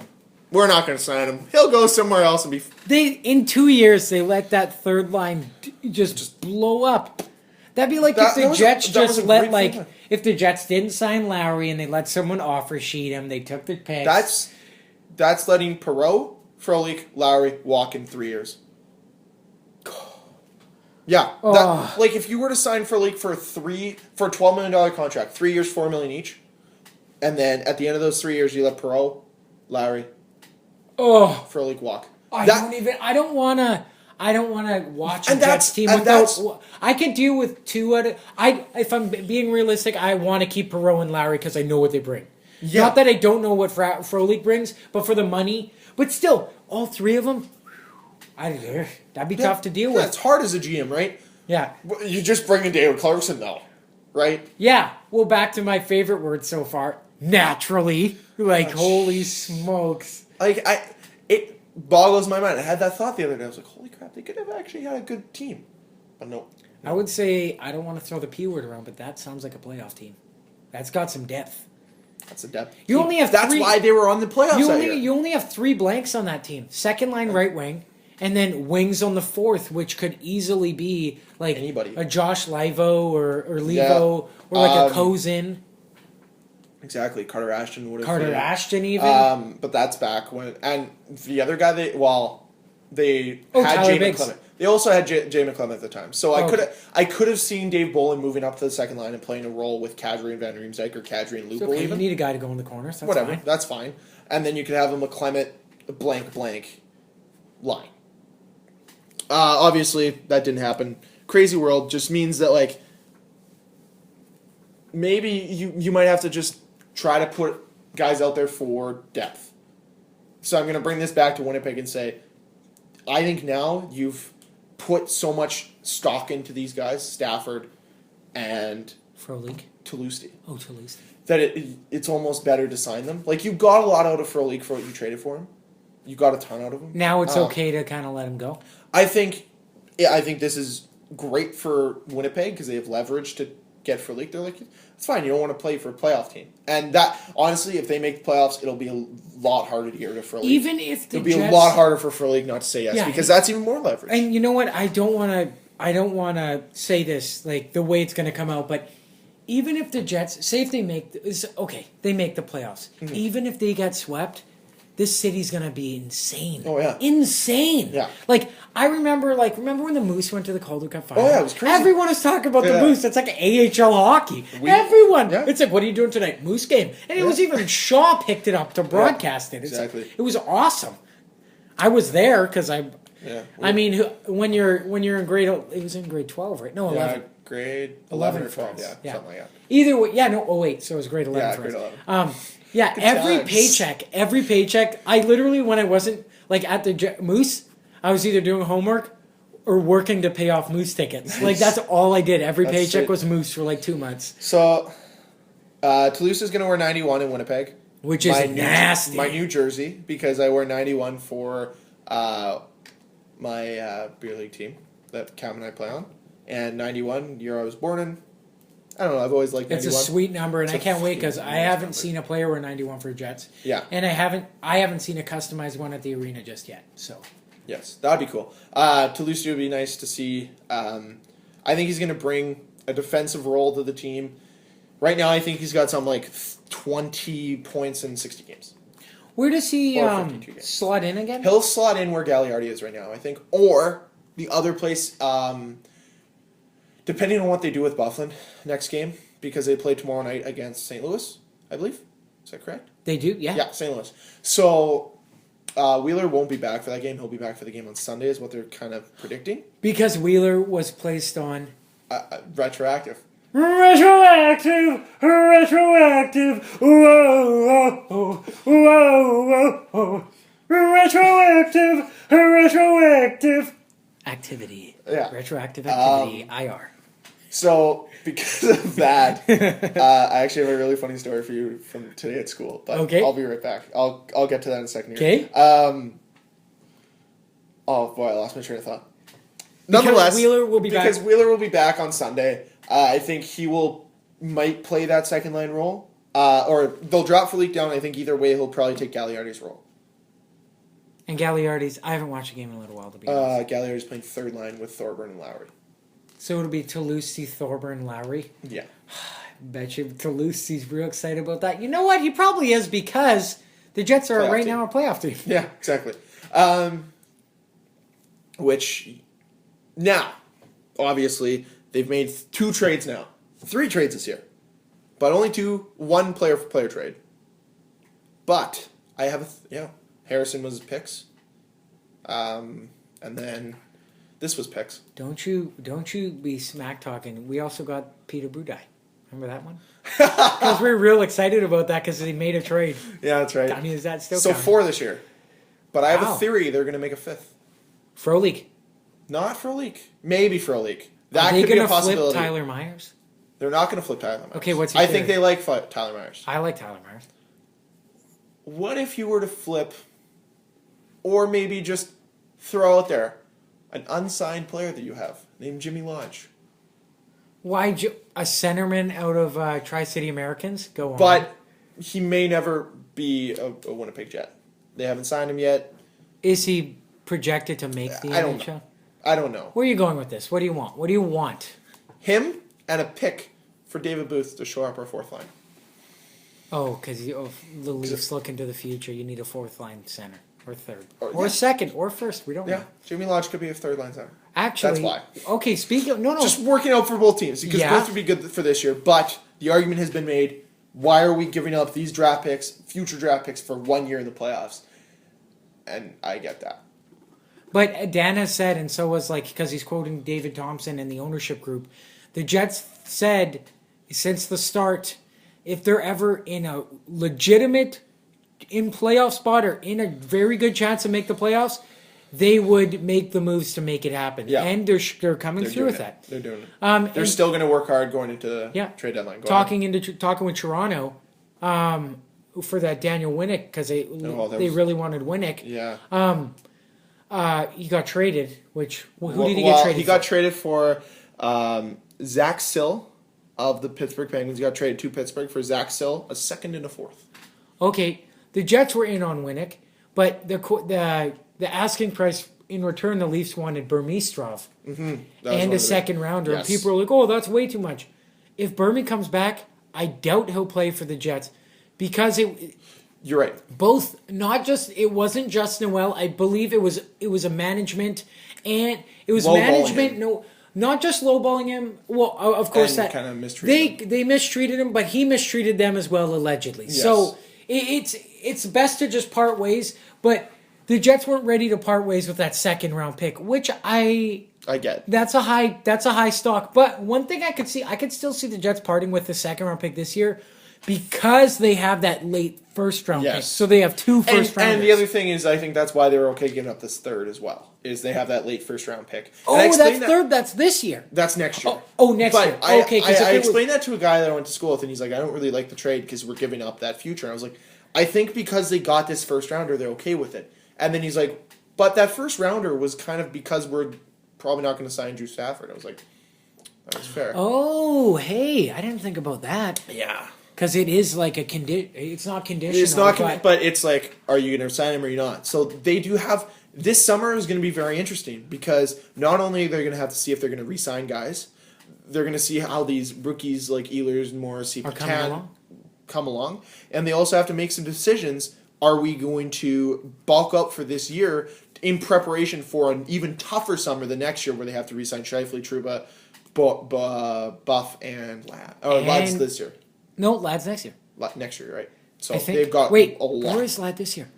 We're not going to sign him. He'll go somewhere else and be. In 2 years they let that third line just blow up. That'd be like if the Jets if the Jets didn't sign Lowry and they let someone offer sheet him, they took the picks. That's letting Perot, Frolik, Lowry walk in 3 years. Yeah, like if you were to sign Frolik for a $12 million contract, 3 years, $4 million each, and then at the end of those 3 years you let Perot, Lowry, Frolik walk. I don't want to watch a Jets team without. I can deal with 2 out of. If I'm being realistic, I want to keep Perot and Lowry because I know what they bring. Yeah. Not that I don't know what Frolik brings, but for the money. But still, all 3 of them, that'd be tough to deal with. It's hard as a GM, right? Yeah. You just bring in David Clarkson, though, right? Yeah. Well, back to my favorite word so far, naturally. Like, holy smokes. Like, it boggles my mind. I had that thought the other day. I was like, holy crap, they could have actually had a good team. But no. I would say, I don't want to throw the P word around, but that sounds like a playoff team. That's got some depth. That's a depth. You only have That's why they were on the playoffs You only have 3 blanks on that team. Second line right wing, and then wings on the fourth, which could easily be like anybody. A Josh Livo or Levo or like a Kozin. Exactly. Carter Ashton would have. Ashton even. But that's back when, and the other guy they had Tyler Jay Biggs. McClement. They also had Jay McClement at the time. So I could have seen Dave Boland moving up to the second line and playing a role with Kadri and Van Riemsdyk or Kadri and Lupul. You need a guy to go in the corners. That's whatever. Fine. That's fine. And then you could have a McClement blank line. Obviously that didn't happen. Crazy world just means that like maybe you might have to just try to put guys out there for depth. So I'm going to bring this back to Winnipeg and say, I think now you've put so much stock into these guys, Stafford and Frolik. Tlusty. Oh, Tlusty. That it's almost better to sign them. Like, you got a lot out of Frolik for what you traded for him. You got a ton out of him. Now it's okay to kind of let him go? I think this is great for Winnipeg because they have leverage to get for league. They're like, it's fine. You don't want to play for a playoff team, and that honestly, if they make the playoffs, it'll be a lot harder to get rid of for league. Even if the it'll be Jets, a lot harder for league not to say yes because that's even more leverage. And you know what? I don't want to say this like the way it's going to come out, but even if the Jets, say if they make they make the playoffs, even if they get swept. This city's gonna be insane. Oh yeah, insane. Yeah, like I remember when the Moose went to the Calder Cup final. Oh yeah, it was crazy. Everyone was talking about the Moose. It's like AHL hockey. Everyone. Yeah. It's like, what are you doing tonight? Moose game, and it was even Shaw picked it up to broadcast it. Exactly. It was awesome. I was there because I. Yeah. I mean, when you're in grade, it was in grade 12, right? No, 11. Grade 11 or 12. Yeah, something like that. Either way, yeah. No. Oh wait, so it was grade 11. Yeah, grade 11. Yeah, Good every paycheck, I literally, when I wasn't, like, at the Moose, I was either doing homework or working to pay off Moose tickets. Like, that's all I did. Every paycheck was Moose for, like, 2 months. So, Toulouse is going to wear 91 in Winnipeg. Which is nasty. My new jersey, because I wear 91 for my beer league team that Cam and I play on. And 91, year I was born in. I don't know. I've always liked 91. It's a sweet number, and I can't wait because I haven't seen a player wear 91 for Jets. Yeah, and I haven't seen a customized one at the arena just yet. So yes, that'd be cool. Toulouse would be nice to see. I think he's going to bring a defensive role to the team. Right now, I think he's got something like 20 points in 60 games. Where does he slot in again? He'll slot in where Gagliardi is right now, I think, or the other place. Depending on what they do with Bufflin next game, because they play tomorrow night against St. Louis, I believe. Is that correct? They do, yeah. Yeah, St. Louis. So Wheeler won't be back for that game. He'll be back for the game on Sunday, is what they're kind of predicting. Because Wheeler was placed on... retroactive. Retroactive! Retroactive! Whoa, whoa, whoa, whoa. Retroactive! Retroactive! Activity. Yeah. Retroactive activity, IR. So, because of that, I actually have a really funny story for you from today at school. But okay. I'll be right back. I'll get to that in a second Okay. here. Oh, boy, I lost my train of thought. Nonetheless, Wheeler will be back. Because Wheeler will be back on Sunday. I think he might play that second line role. Or they'll drop Felique down. I think either way, he'll probably take Gagliardi's role. And Gagliardi's, I haven't watched a game in a little while, to be honest. Gagliardi's playing third line with Thorburn and Lowry. So it'll be Tlusty, Thorburn, Lowry? Yeah. Bet you Tlusty's real excited about that. You know what? He probably is because the Jets are right now a playoff team. Yeah, exactly. Which, now, obviously, they've made 2 trades now. 3 trades this year. But only 2, 1 player-for-player trade. But, I have Harrison was picks. And then this was picks. Don't you be smack talking. We also got Peter Budaj. Remember that one? Because we're real excited about that because they made a trade. Yeah, that's right. I mean, is that still so counting? 4 this year? But I have a theory they're going to make a 5th. Frolik. Not Frolik. Maybe Frolik. That could be a possibility. Are they going to flip Tyler Myers? They're not going to flip Tyler Myers. Okay, what's I think they like Tyler Myers. I like Tyler Myers. What if you were to flip, or maybe just throw out there, an unsigned player that you have named Jimmy Lodge? Why a centerman out of Tri-City Americans? Go on. But he may never be a Winnipeg Jet. They haven't signed him yet. Is he projected to make the NHL? I don't know. Where are you going with this? What do you want? What do you want? Him and a pick for David Booth to shore up our 4th line. Oh, because the Leafs look into the future. You need a 4th line center. Or 3rd. Or 2nd. Or 1st. We don't know. Jimmy Lodge could be a 3rd line center. Actually. That's why. Okay, speaking of... No. Just working out for both teams. Because both would be good for this year. But the argument has been made, why are we giving up these draft picks, future draft picks, for 1 year in the playoffs? And I get that. But Dan has said, and so was because he's quoting David Thompson and the ownership group, the Jets said since the start, if they're ever in a legitimate playoff spot or in a very good chance to make the playoffs, they would make the moves to make it happen. Yeah. And they're coming through with that. They're doing it. They're still going to work hard going into the trade deadline. Talking with Toronto for that Daniel Winnick because they really wanted Winnick. Yeah. He got traded. Who did he get traded? He got traded for Zach Sill of the Pittsburgh Penguins got traded to Pittsburgh for Zach Sill, a second and a fourth. Okay, the Jets were in on Winnick, but the asking price in return, the Leafs wanted Burmistrov and a second rounder. Yes. And people are like, "Oh, that's way too much." If Burmy comes back, I doubt he'll play for the Jets because You're right. both it wasn't just Noel. I believe it was a management and it was Lowballing management. him. No, not just lowballing him. Well, of course And that kind of mistreated they mistreated him, but he mistreated them as well allegedly. Yes. So it's best to just part ways. But the Jets weren't ready to part ways with that second round pick, which I get. That's a high stock. But one thing I could still see the Jets parting with the second round pick this year because they have that late first round pick. So they have two first rounders. And the other thing is, I think that's why they were okay giving up this third as well. Is they have that late first round pick. Oh, that's third. That's this year. That's next year. Next year. Okay. I explained that to a guy that I went to school with, and he's like, I don't really like the trade because we're giving up that future. And I was like, I think because they got this first rounder, they're okay with it. And then he's like, but that first rounder was kind of because we're probably not going to sign Drew Stafford. I was like, that's fair. Oh, hey, I didn't think about that. Yeah. Because it is like a condition. It's not conditional. It's not, but it's like, are you going to sign him or are you not? So they do have, this summer is going to be very interesting because not only they're going to have to see if they're going to re-sign guys, they're going to see how these rookies like Ehlers, Morrissey, come along. And they also have to make some decisions. Are we going to bulk up for this year in preparation for an even tougher summer the next year where they have to re-sign Scheifele, Trouba, Buff, and Ladd? Oh, Ladd's this year. No, Ladd's next year. Next year, right? So they've got a lot. Where is Ladd this year?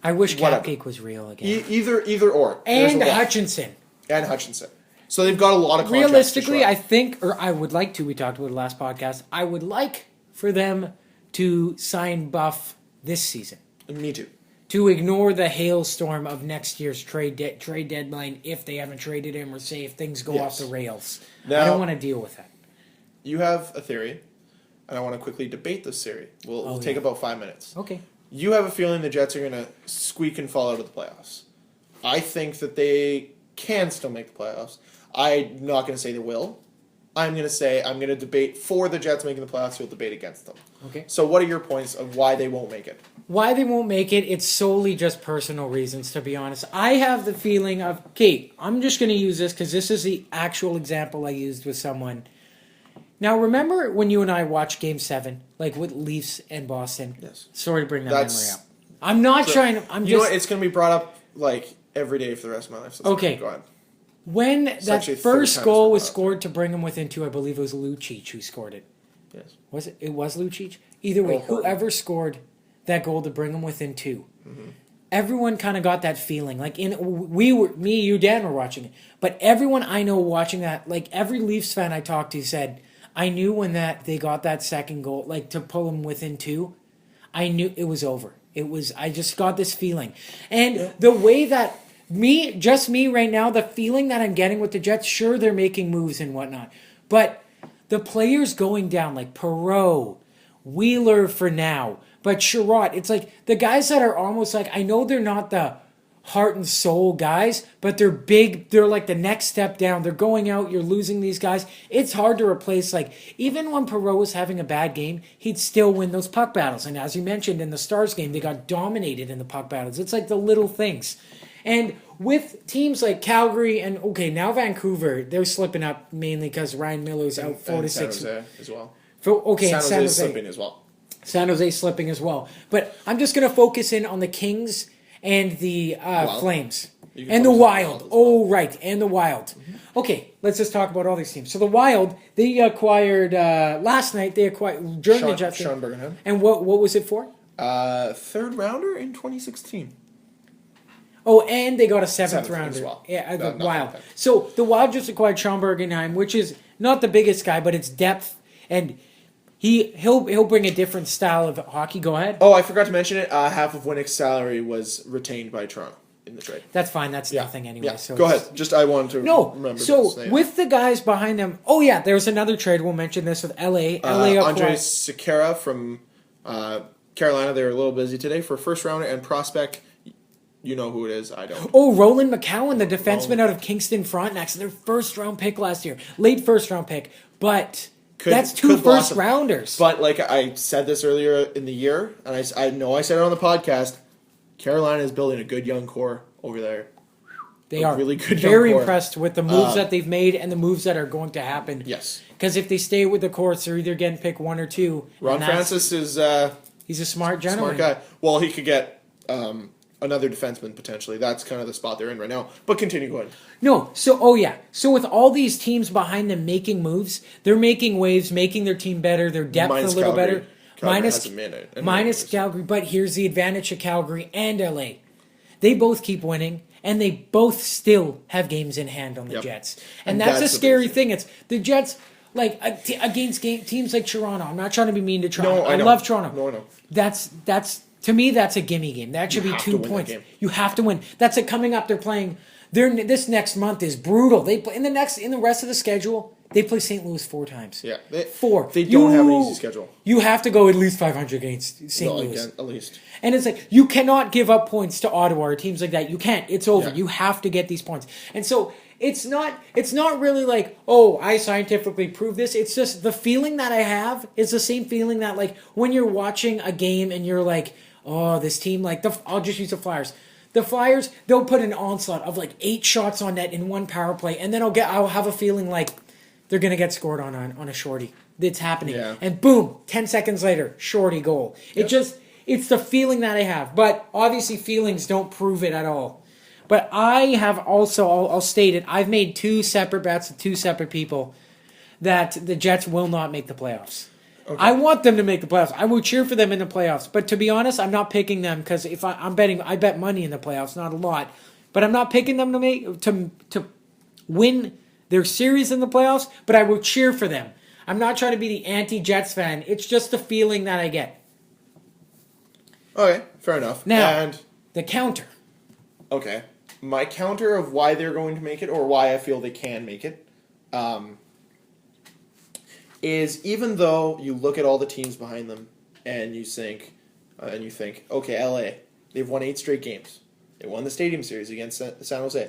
I wish Cupcake was real again. Either or. And Hutchinson. And Hutchinson. So they've got a lot of contracts. Realistically, I think, or I would like to, we talked about it last podcast, I would like for them to sign Buff this season. Me too. To ignore the hailstorm of next year's trade deadline if they haven't traded him or say if things go off the rails. Now, I don't want to deal with that. You have a theory, and I want to quickly debate this theory. We'll take about 5 minutes. Okay. You have a feeling the Jets are going to squeak and fall out of the playoffs. I think that they can still make the playoffs. I'm not going to say they will. I'm going to debate for the Jets making the playoffs. You'll debate against them. Okay. So what are your points of why they won't make it? Why they won't make it, it's solely just personal reasons, to be honest. I have the feeling of, Kate, I'm just going to use this because this is the actual example I used with someone. Now, remember when you and I watched Game 7, like with Leafs and Boston? Yes. Sorry to bring that memory up. I'm not trying to, you know what? It's going to be brought up like every day for the rest of my life. So okay. Go ahead. When that first goal was scored to bring him within 2, I believe it was Lucic who scored it. Yes. Was it? It was Lucic? Either way, whoever scored that goal to bring him within 2. Mm-hmm. Everyone kind of got that feeling. Like me, you, Dan were watching it. But everyone I know watching that, like every Leafs fan I talked to said, I knew when they got that second goal, like to pull him within 2, I knew it was over. I just got this feeling. And the way that me right now, the feeling that I'm getting with the Jets, sure, they're making moves and whatnot. But the players going down, like Perreault, Wheeler for now, but Sherratt, it's like the guys that are almost like, I know they're not the heart and soul guys, but they're big. They're like the next step down. They're going out. You're losing these guys. It's hard to replace. Like, even when Perreault was having a bad game, he'd still win those puck battles. And as you mentioned in the Stars game, they got dominated in the puck battles. It's like the little things. And with teams like Calgary and, okay, now Vancouver, they're slipping up mainly because Ryan Miller's out 4 to 6. San Jose as well. San Jose slipping as well. San Jose slipping as well. But I'm just going to focus in on the Kings and the Flames. And the Wild. Oh, right. And the Wild. Mm-hmm. Okay, let's just talk about all these teams. So the Wild, they acquired, last night, during the Jets. Sean Bergenheim. And what was it for? Third rounder in 2016. Oh, and they got a seventh rounder. As well. Yeah, the Wild. So the Wild just acquired Sean Bergenheim, which is not the biggest guy, but it's depth. And he'll bring a different style of hockey. Go ahead. Oh, I forgot to mention it. Half of Winnick's salary was retained by Toronto in the trade. That's fine. That's nothing anyway. Yeah. So go ahead. Just I wanted to remember. So with the guys behind them. Oh yeah, there's another trade. We'll mention this with LA. Andre Sekera from Carolina. They were a little busy today for first rounder and prospect. You know who it is. I don't. Oh, Roland McCowan, the defenseman out of Kingston Frontenac. Their first round pick last year. Late first round pick. But That's two could first blossom. rounders. But like I said this earlier in the year, and I know I said it on the podcast, Carolina is building a good young core over there. They are really good. very young core. impressed with the moves that they've made and the moves that are going to happen. Yes. Because if they stay with the course, they're either getting pick 1 or 2. Ron Francis is he's a smart gentleman. smart guy. Well, he could get another defenseman potentially. That's kind of the spot they're in right now. But continue going. No, so with all these teams behind them making moves, they're making waves, making their team better, their depth Minus a little Calgary. better. Calgary hasn't made it. Minus Calgary, but here's the advantage of Calgary and LA. They both keep winning, and they both still have games in hand on the Jets. And that's a scary thing. It's the Jets, like, against teams like Toronto. I'm not trying to be mean to Toronto. No, I know. Love Toronto. No, I know. That's to me, that's a gimme game. That should be 2 points. You have to win. That's it. Coming up, they're playing. This next month is brutal. They play in the rest of the schedule. They play St. Louis 4 times. Yeah, 4. They don't have an easy schedule. You have to go at least 500 against St. Louis. Again, at least. And it's like, you cannot give up points to Ottawa or teams like that. You can't. It's over. Yeah. You have to get these points. And so it's not really like, oh, I scientifically prove this. It's just the feeling that I have is the same feeling that, like, when you're watching a game and you're like, oh, this team, like, I'll just use the Flyers. The Flyers, they'll put an onslaught of like 8 shots on net in one power play, and then I'll have a feeling like they're gonna get scored on a shorty. It's happening, and boom, 10 seconds later, shorty goal. It's the feeling that I have, but obviously feelings don't prove it at all. But I have also, I'll state it, I've made 2 separate bets with 2 separate people that the Jets will not make the playoffs. Okay. I want them to make the playoffs. I will cheer for them in the playoffs. But to be honest, I'm not picking them because if I'm betting, I bet money in the playoffs, not a lot. But I'm not picking them to win their series in the playoffs. But I will cheer for them. I'm not trying to be the anti-Jets fan. It's just the feeling that I get. Okay, fair enough. Now, the counter. Okay, my counter of why they're going to make it or why I feel they can make it. Is even though you look at all the teams behind them and you think, okay, LA, they've won 8 straight games. They won the Stadium Series against San Jose.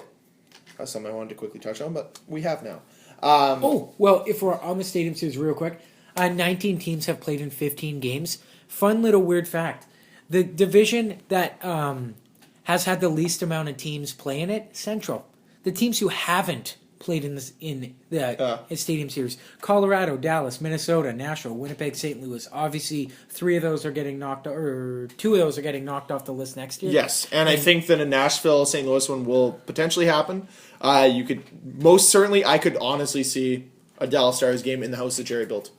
That's something I wanted to quickly touch on, but we have now. If we're on the Stadium Series real quick, 19 teams have played in 15 games. Fun little weird fact. The division that has had the least amount of teams play in it, Central. The teams who haven't played in the Stadium Series: Colorado, Dallas, Minnesota, Nashville, Winnipeg, St. Louis. Obviously, 3 of those are getting knocked, or 2 of those are getting knocked off the list next year. Yes, and I think that a Nashville, St. Louis one will potentially happen. You could most certainly, I could honestly see a Dallas Stars game in the house that Jerry built.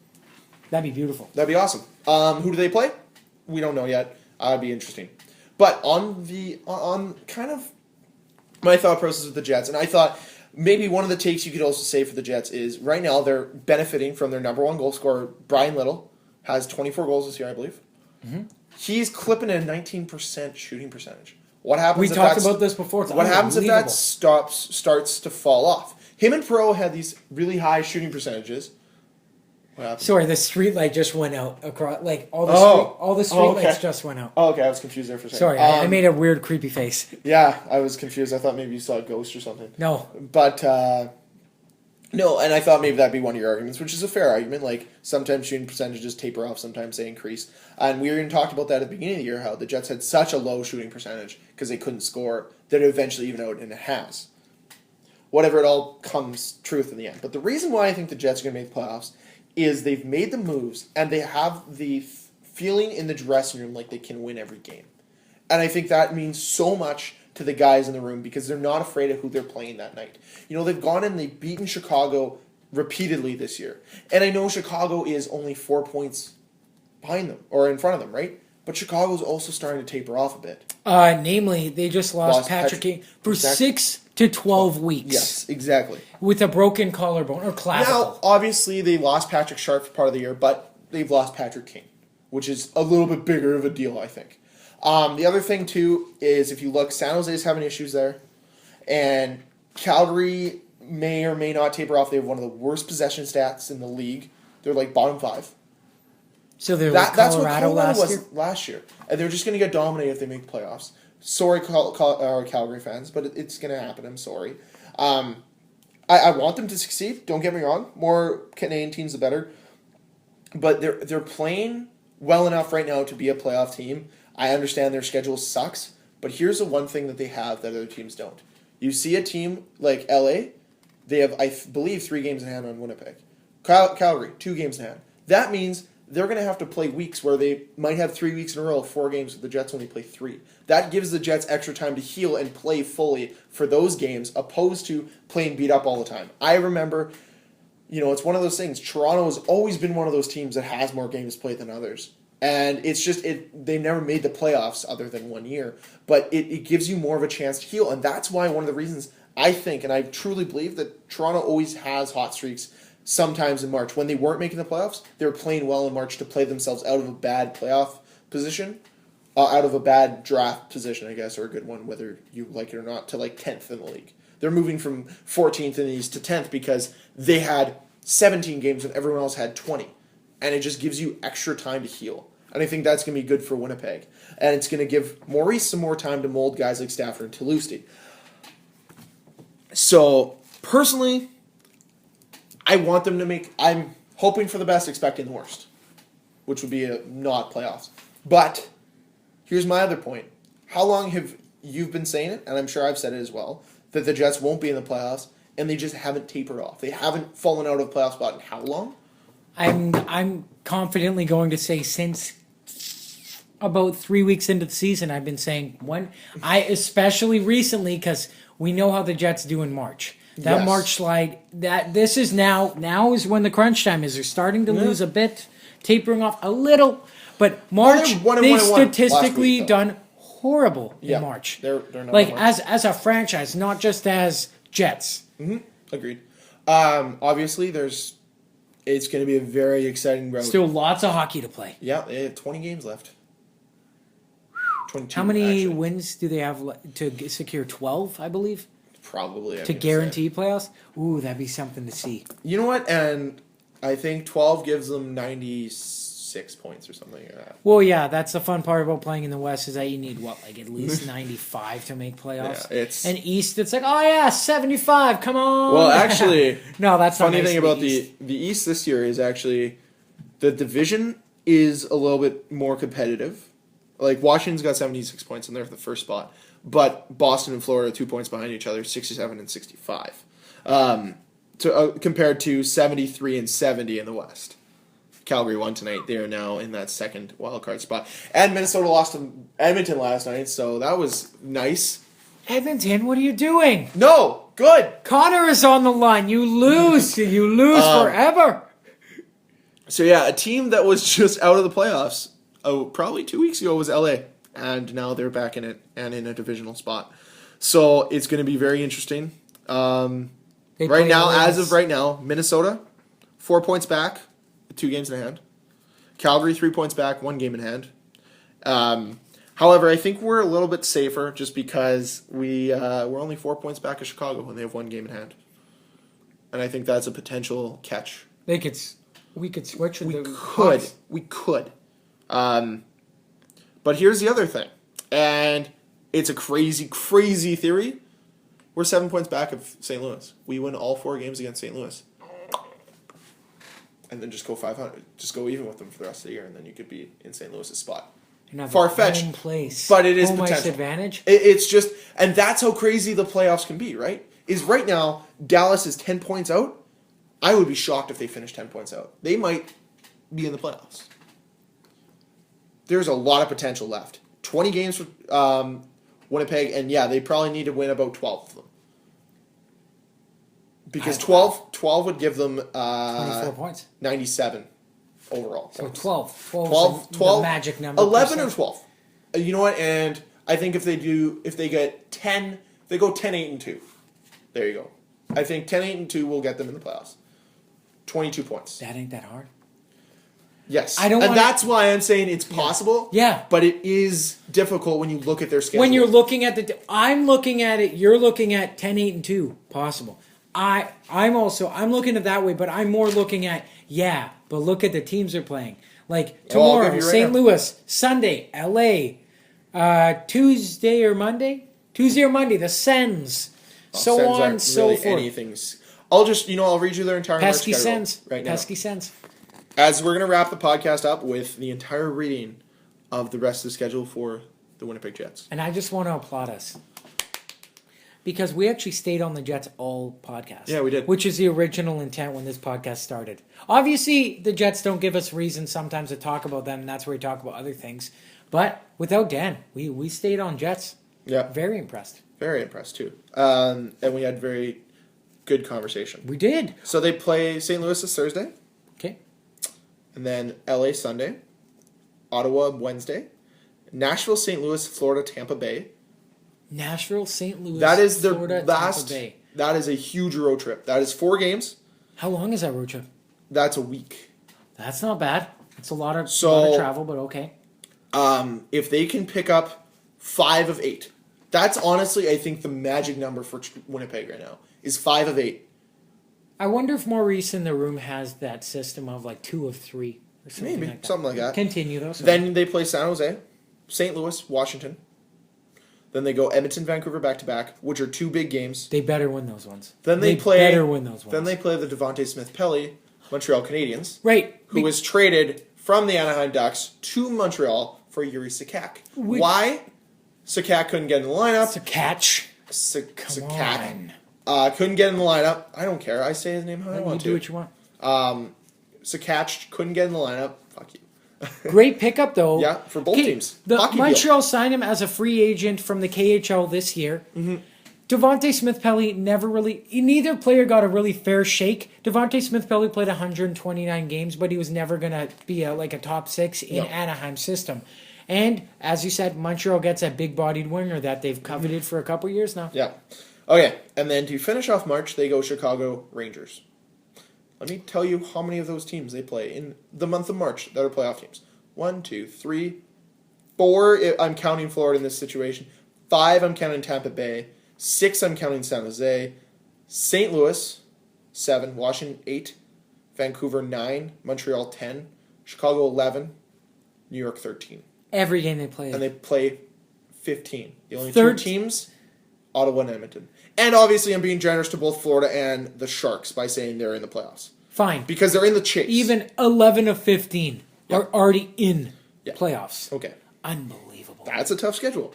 That'd be beautiful. That'd be awesome. Who do they play? We don't know yet. It'd be interesting. But on kind of my thought process with the Jets, and I thought. Maybe one of the takes you could also say for the Jets is right now they're benefiting from their number 1 goal scorer, Brian Little, has 24 goals this year, I believe. Mm-hmm. He's clipping a 19% shooting percentage. What happens? We talked about this before. What happens if that starts to fall off? Him and Perot had these really high shooting percentages. Sorry, the street light just went out across. Like all the street lights just went out. Oh, okay, I was confused there for a second. Sorry, I made a weird, creepy face. Yeah, I was confused. I thought maybe you saw a ghost or something. No, but no, and I thought maybe that'd be one of your arguments, which is a fair argument. Like sometimes shooting percentages taper off, sometimes they increase, and we even talked about that at the beginning of the year, how the Jets had such a low shooting percentage because they couldn't score that it eventually even out, and it has. Whatever, it all comes truth in the end. But the reason why I think the Jets are going to make the playoffs is they've made the moves, and they have the feeling in the dressing room like they can win every game. And I think that means so much to the guys in the room because they're not afraid of who they're playing that night. You know, they've gone and they've beaten Chicago repeatedly this year. And I know Chicago is only 4 points behind them, or in front of them, right? But Chicago's also starting to taper off a bit. Namely, they just lost Patrick King for 6 to 12 weeks. Yes, exactly. With a broken collarbone or clavicle. Now, obviously, they lost Patrick Sharp for part of the year, but they've lost Patrick King, which is a little bit bigger of a deal, I think. The other thing, too, is if you look, San Jose's having issues there, and Calgary may or may not taper off. They have one of the worst possession stats in the league. They're like bottom 5. So they're like Colorado, that's what Colorado was last year. And they're just going to get dominated if they make the playoffs. Sorry, Calgary fans, but it's going to happen. I'm sorry. I want them to succeed. Don't get me wrong. More Canadian teams, the better. but they're playing well enough right now to be a playoff team. I understand their schedule sucks, but here's the one thing that they have that other teams don't. You see a team like LA, they have, I believe, 3 games in hand on Winnipeg. Calgary, 2 games in hand. That means they're going to have to play weeks where they might have 3 weeks in a row, 4 games, with the Jets only play 3. That gives the Jets extra time to heal and play fully for those games, opposed to playing beat up all the time. I remember, it's one of those things. Toronto has always been one of those teams that has more games played than others. And it's just, they've never made the playoffs other than 1 year. But it gives you more of a chance to heal. And that's why one of the reasons I think, and I truly believe, that Toronto always has hot streaks sometimes in March. When they weren't making the playoffs, they were playing well in March to play themselves out of a bad playoff position, out of a bad draft position, I guess, or a good one, whether you like it or not, to like 10th in the league. They're moving from 14th in the East to 10th because they had 17 games when everyone else had 20. And it just gives you extra time to heal. And I think that's going to be good for Winnipeg. And it's going to give Maurice some more time to mold guys like Stafford and Tlusty. So, personally, I want them to I'm hoping for the best, expecting the worst, which would be not playoffs. But here's my other point. How long have you been saying it, and I'm sure I've said it as well, that the Jets won't be in the playoffs, and they just haven't tapered off? They haven't fallen out of the playoff spot in how long? I'm confidently going to say since about 3 weeks into the season, I've been saying especially recently, because we know how the Jets do in March. That yes. March slide, this is now is when the crunch time is. They're starting to lose a bit, tapering off a little, but March, they've statistically done horrible in March. They're not like as a franchise, not just as Jets. Mm-hmm. Agreed. Obviously, it's going to be a very exciting road. Still lots of hockey to play. Yeah, they have 20 games left. 22, how many wins do they have to secure? 12, I believe. Probably. To guarantee playoffs? Ooh, that'd be something to see. You know what? And I think 12 gives them 96 points or something like that. Well, yeah, that's the fun part about playing in the West is that you need, at least 95 to make playoffs? Yeah, and East, it's like, 75, come on! Well, actually, no, that's funny not nice thing about the East this year is actually the division is a little bit more competitive. Like, Washington's got 76 points, and they're at the first spot. But Boston and Florida are 2 points behind each other, 67 and 65. Compared to 73 and 70 in the West. Calgary won tonight. They are now in that second wildcard spot. And Minnesota lost to Edmonton last night, so that was nice. Edmonton, what are you doing? No, good. Connor is on the line. You lose. You lose forever. So, yeah, a team that was just out of the playoffs probably 2 weeks ago was LA. And now they're back in it and in a divisional spot. So it's going to be very interesting. Right now, as of right now, Minnesota, 4 points back, 2 games in hand. Calgary, 3 points back, 1 game in hand. However, I think we're a little bit safer just because we're only 4 points back of Chicago when they have 1 game in hand. And I think that's a potential catch. We could switch with We could. But here's the other thing, and it's a crazy, crazy theory. We're 7 points back of St. Louis. We win all 4 games against St. Louis. And then just go 500. Just go even with them for the rest of the year, and then you could be in St. Louis's spot. Far-fetched, but it is home potential. Ice advantage. It's just, and that's how crazy the playoffs can be, right? Is right now, Dallas is 10 points out. I would be shocked if they finish 10 points out. They might be in the playoffs. There's a lot of potential left. 20 games for Winnipeg, and yeah, they probably need to win about 12 of them. Because 12 would give them 24 points. 97 overall. So points. 12. 12, the magic number. 11 or 12. You know what? And I think if they get 10, they go 10-8-2. There you go. I think 10-8-2 will get them in the playoffs. 22 points. That ain't that hard. Yes. That's why I'm saying it's possible. Yeah. But it is difficult when you look at their schedule. When you're looking at I'm looking at it, you're looking at 10-8-2 possible. I'm looking at it that way, but I'm more looking at, but look at the teams they're playing. Like tomorrow, St. Louis, Sunday, LA, Tuesday or Monday, the Sens, so on and so forth. I'll read you their entire pesky schedule Sens. right now. Pesky Sens. as we're going to wrap the podcast up with the entire reading of the rest of the schedule for the Winnipeg Jets. And I just want to applaud us. Because we actually stayed on the Jets all podcast. Yeah, we did. Which is the original intent when this podcast started. Obviously, the Jets don't give us reasons sometimes to talk about them, and that's where we talk about other things. But without Dan, we stayed on Jets. Yeah. Very impressed. Very impressed, too. And we had very good conversation. We did. So they play St. Louis this Thursday. Okay. And then LA Sunday. Ottawa Wednesday. Nashville, St. Louis, Florida, Tampa Bay. Nashville, St. Louis, that is the Florida, last. Tampa Bay. That is a huge road trip. That is 4 games. How long is that road trip? That's a week. That's not bad. It's a lot of travel, but okay. If they can pick up 5 of 8, that's honestly, I think, the magic number for Winnipeg right now is 5 of 8. I wonder if Maurice in the room has that system of like 2 of 3 or something Maybe like that. something like that. Continue though. Then they play San Jose, St. Louis, Washington. Then they go Edmonton, Vancouver back-to-back, which are 2 big games. They better win those ones. Then they better win those ones. Then they play the Devontae Smith-Pelly Montreal Canadiens. Right. Who was traded from the Anaheim Ducks to Montreal for Yuri Sakak. Why? Sakak couldn't get in the lineup. Sakak couldn't get in the lineup. I don't care. I say his name how I want to. You do what you want. Sakak couldn't get in the lineup. Fuck you. Great pickup, though. Yeah, for both teams. The Montreal signed him as a free agent from the KHL this year. Mm-hmm. Devontae Smith-Pelly neither player got a really fair shake. Devontae Smith-Pelly played 129 games, but he was never going to be a top 6 in Anaheim's system. And, as you said, Montreal gets a big-bodied winger that they've coveted for a couple years now. Yeah. Okay, and then to finish off March, they go Chicago Rangers. Let me tell you how many of those teams they play in the month of March that are playoff teams. 1, 2, 3, 4. I'm counting Florida in this situation. 5, I'm counting Tampa Bay. 6, I'm counting San Jose. St. Louis, 7. Washington, 8. Vancouver, 9. Montreal, 10. Chicago, 11. New York, 13. Every game they play. And they play 15. The only 2 teams, Ottawa and Edmonton. And obviously I'm being generous to both Florida and the Sharks by saying they're in the playoffs. Fine. Because they're in the chase. Even 11 of 15 are already in playoffs. Okay. Unbelievable. That's a tough schedule.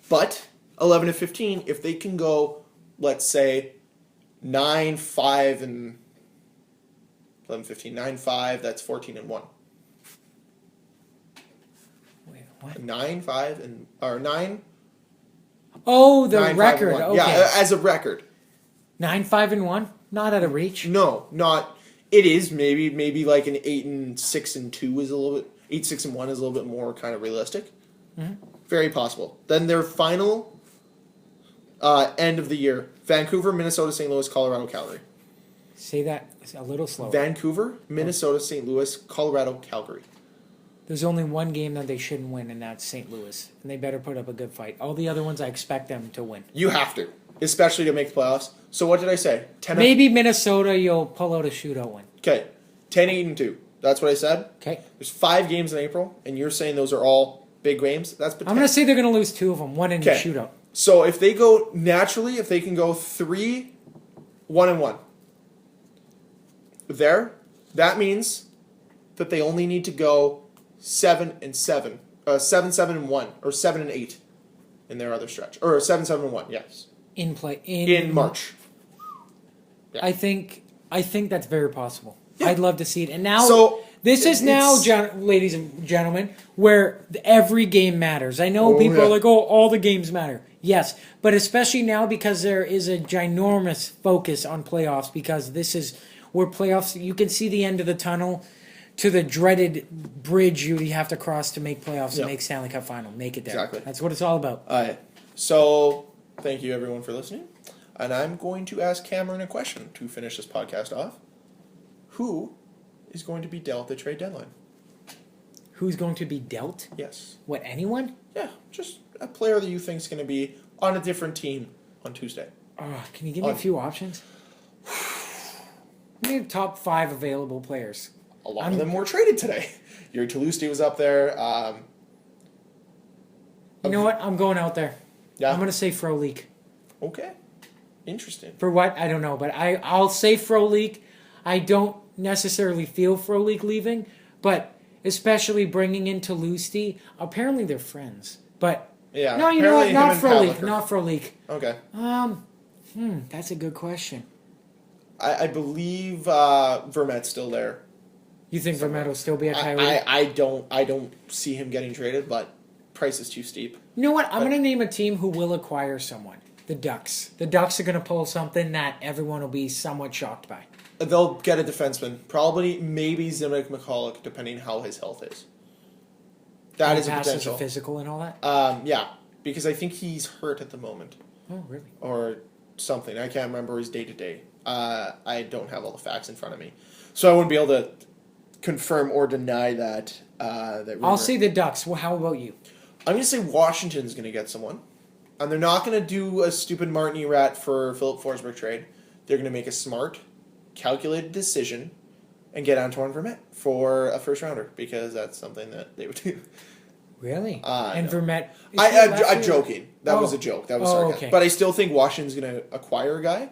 But 11 of 15, if they can go, let's say, 9-5 and 11-15, 9-5, that's 14-1. Wait, what? 9-5 and or 9. Oh, the 9, record. 5, okay. Yeah, as a record. 9-5-1, not out of reach. No, not. It is maybe like an 8-6-2 is a little bit 8-6-1 is a little bit more kind of realistic. Mm-hmm. Very possible. Then their final end of the year: Vancouver, Minnesota, St. Louis, Colorado, Calgary. Say that a little slower. Vancouver, Minnesota, St. Louis, Colorado, Calgary. There's only one game that they shouldn't win, and that's St. Louis. And they better put up a good fight. All the other ones, I expect them to win. You have to, especially to make the playoffs. So what did I say? Maybe Minnesota, you'll pull out a shootout win. Okay, 10-8-2. That's what I said. Okay. There's 5 games in April, and you're saying those are all big games. That's potential. I'm going to say they're going to lose 2 of them, one in the shootout. So if they go naturally, if they can go 3-1-1, that means that they only need to go 7-7, 7-7-1, or 7-8 in their other stretch, or 7-7-1. Yes. In March. Yeah. I think that's very possible. Yeah. I'd love to see it. And now, ladies and gentlemen, where every game matters. I know people are like, all the games matter. Yes, but especially now because there is a ginormous focus on playoffs, because this is where playoffs, you can see the end of the tunnel to the dreaded bridge you have to cross to make playoffs and make Stanley Cup final. Make it there. Exactly. That's what it's all about. So, thank you everyone for listening. And I'm going to ask Cameron a question to finish this podcast off. Who is going to be dealt the trade deadline? Who's going to be dealt? Yes. What, anyone? Yeah, just a player that you think is going to be on a different team on Tuesday. Can you give me a few options? Give me the top 5 available players. A lot of them were traded today. Your Tlusty was up there. You know what? I'm going out there. Yeah. I'm going to say Frolik. Okay. Interesting. For what? I don't know, but I'll say Frolik. I don't necessarily feel Frolik leaving, but especially bringing in Tlusty. Apparently they're friends, but Yeah. no, you know what? Not Frolik. Pavlik Not Frolik. Okay. That's a good question. I believe Vermette's still there. You think Vermette will still be a Coyote? I don't see him getting traded, but price is too steep. You know what? I'm going to name a team who will acquire someone. The Ducks. The Ducks are going to pull something that everyone will be somewhat shocked by. They'll get a defenseman. Probably, maybe Zimmek McCulloch, depending how his health is. That is a potential. A physical and all that? Yeah, because I think he's hurt at the moment. Oh, really? Or something. I can't remember his day-to-day. I don't have all the facts in front of me. So I wouldn't be able to confirm or deny that. I'll say the Ducks. Well, how about you? I'm going to say Washington's going to get someone. And they're not going to do a stupid Martin Rat for Philip Forsberg trade. They're going to make a smart, calculated decision and get Antoine Vermette for a first-rounder because that's something that they would do. Really? And no. Vermette... I'm joking. That was a joke. That was sarcastic. Okay. But I still think Washington's going to acquire a guy.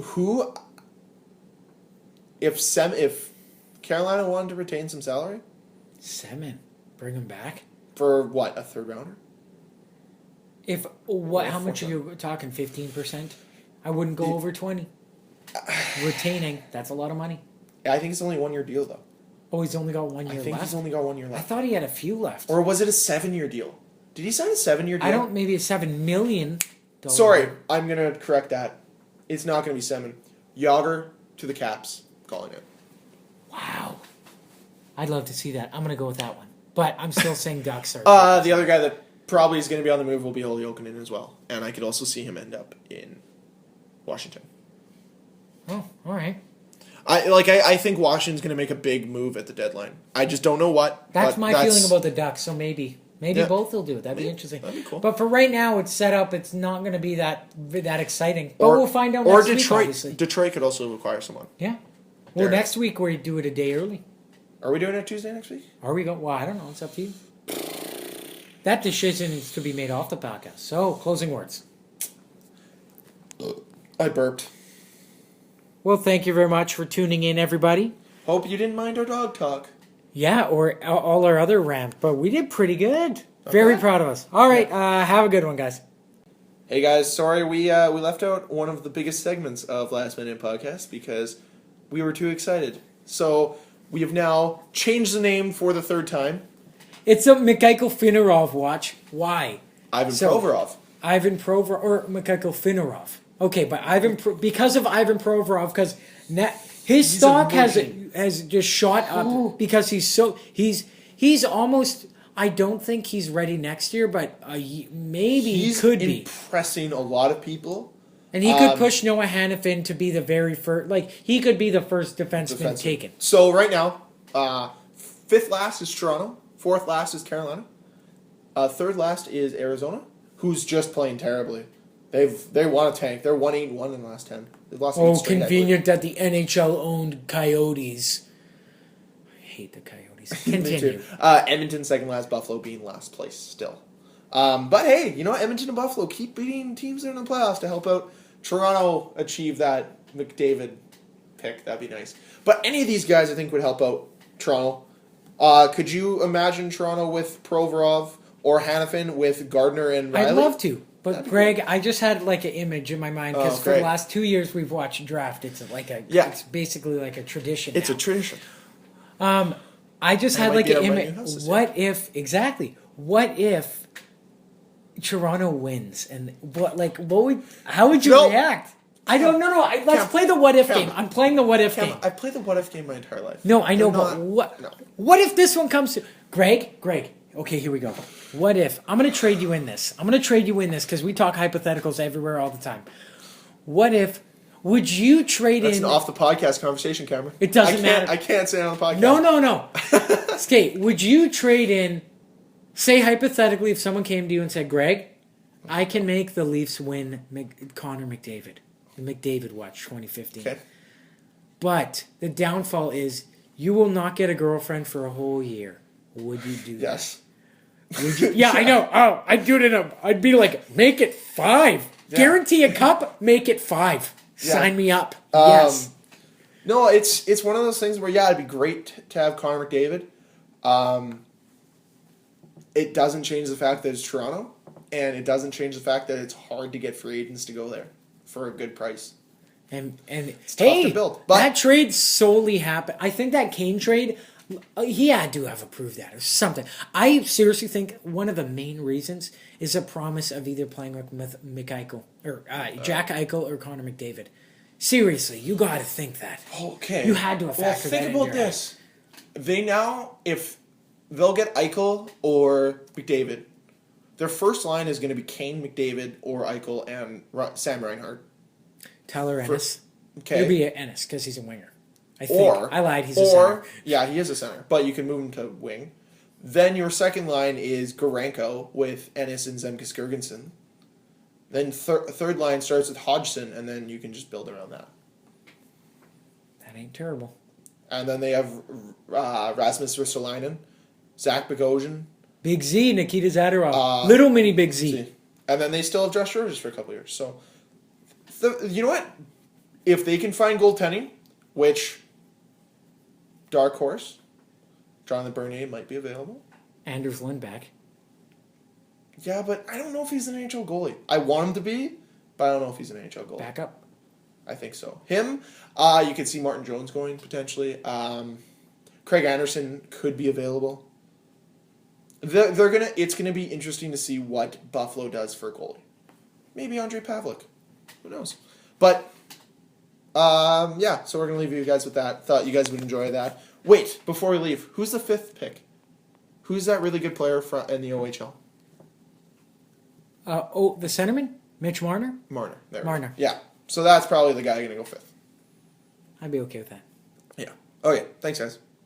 Who... If Carolina wanted to retain some salary? Semin. Bring him back? For what, a third rounder? How much are you talking? 15%? I wouldn't go over 20. Retaining, that's a lot of money. I think it's only a 1-year deal, though. Oh, he's only got 1 year left? I think he's only got 1 year left. I thought he had a few left. Or was it a 7-year deal? Did he sign a 7-year deal? Maybe a $7 million. Sorry, I'm going to correct that. It's not going to be Semin. Yager to the Caps, calling it. Wow. I'd love to see that. I'm going to go with that one. But I'm still saying Ducks are... The other guy that probably is going to be on the move will be Olli Jokinen as well. And I could also see him end up in Washington. Oh, all right. I think Washington's going to make a big move at the deadline. I just don't know what. That's my feeling about the Ducks, so maybe both will do it. That'd be interesting. That'd be cool. But for right now, it's set up. It's not going to be that exciting. But we'll find out next week, obviously. Detroit could also acquire someone. Yeah. Well, next week we do it a day early. Are we doing it Tuesday next week? Are we going? Well, I don't know. It's up to you. That decision is to be made off the podcast. So, closing words. I burped. Well, thank you very much for tuning in, everybody. Hope you didn't mind our dog talk. Yeah, or all our other rant, but we did pretty good. Okay. Very proud of us. All right, have a good one, guys. Hey, guys, sorry we left out one of the biggest segments of Last Minute Podcast because we were too excited. So we have now changed the name for the third time. It's a Mikhail Finarov watch. Why? Provorov. Ivan Provorov, or Mikhail Finarov. Okay, but because of Ivan Provorov, because his stock has just shot up because he's almost. I don't think he's ready next year, but maybe he could be impressing a lot of people. And he could push Noah Hannafin to be the very first. Like he could be the first defenseman taken. So right now, 5th last is Toronto, 4th last is Carolina, 3rd last is Arizona, who's just playing terribly. They want to tank. They're 1-8-1 in the last 10. They've lost 8 straight, convenient that the NHL owned Coyotes. I hate the Coyotes. Continue. Edmonton 2nd last, Buffalo being last place still. But hey, you know, Edmonton and Buffalo keep beating teams that are in the playoffs to help out Toronto achieve that McDavid pick. That'd be nice. But any of these guys I think would help out Toronto. Could you imagine Toronto with Provorov or Hannafin with Gardner and Riley? I'd love to. But Greg, I just had like an image in my mind because for the last 2 years we've watched draft. It's it's basically like a tradition. It's a tradition. I just had like an image. What if Toronto wins and how would you react? I don't know. Let's play the what if game. I'm playing the what if game. I played the what if game my entire life. No, I know, but what? No. What if this one comes to Greg? Okay, here we go. What if I'm going to trade you in this? Because we talk hypotheticals everywhere all the time. What if? Would you trade That's in? That's an off the podcast conversation, Cameron. It doesn't matter. I can't say it on the podcast. No. Okay, would you trade in? Say hypothetically, if someone came to you and said, "Greg, I can make the Leafs win Connor McDavid, the McDavid Watch 2015." Okay. But the downfall is you will not get a girlfriend for a whole year. Would you do that? Yes. Would you? Yeah, I know. Oh, I'd do it I'd be like, make it 5. Yeah. Guarantee a cup, make it 5. Sign me up. Yes. No, it's one of those things where, yeah, it'd be great to have Connor McDavid. It doesn't change the fact that it's Toronto, and it doesn't change the fact that it's hard to get free agents to go there for a good price. And It's tough to build. But that trade solely happened. I think that Kane trade, he had to have approved that or something. I seriously think one of the main reasons is a promise of either playing with McEichel or Jack Eichel or Connor McDavid. Seriously, you got to think that. Okay. You had to have factored that think into about your this. They now, if they'll get Eichel or McDavid, their first line is going to be Kane, McDavid, or Eichel, and Sam Reinhart. Tyler Ennis. Okay. He'll be Ennis because he's a winger. I think. I lied. He's a center. Yeah, he is a center, but you can move him to wing. Then your second line is Gorenko with Ennis and Zemgus Girgensson. Then third line starts with Hodgson, and then you can just build around that. That ain't terrible. And then they have Rasmus Ristolainen, Zach Bogosian. Big Z, Nikita Zadorov. Little mini Big Z. And then they still have Josh Georges for a couple years. So, you know what? If they can find goaltending, which, dark horse, Jonathan Bernier might be available. Anders Lindback. Yeah, but I don't know if he's an NHL goalie. I want him to be, but I don't know if he's an NHL goalie. Back up. I think so. Him, you could see Martin Jones going, potentially. Craig Anderson could be available. It's gonna be interesting to see what Buffalo does for a goalie. Maybe Andrei Pavlik. Who knows? But yeah, so we're gonna leave you guys with that. Thought you guys would enjoy that. Wait, before we leave, who's the 5th pick? Who's that really good player in the OHL? The centerman? Mitch Marner? Marner. Marner. Yeah. So that's probably the guy gonna go 5th. I'd be okay with that. Yeah. Okay. Thanks, guys.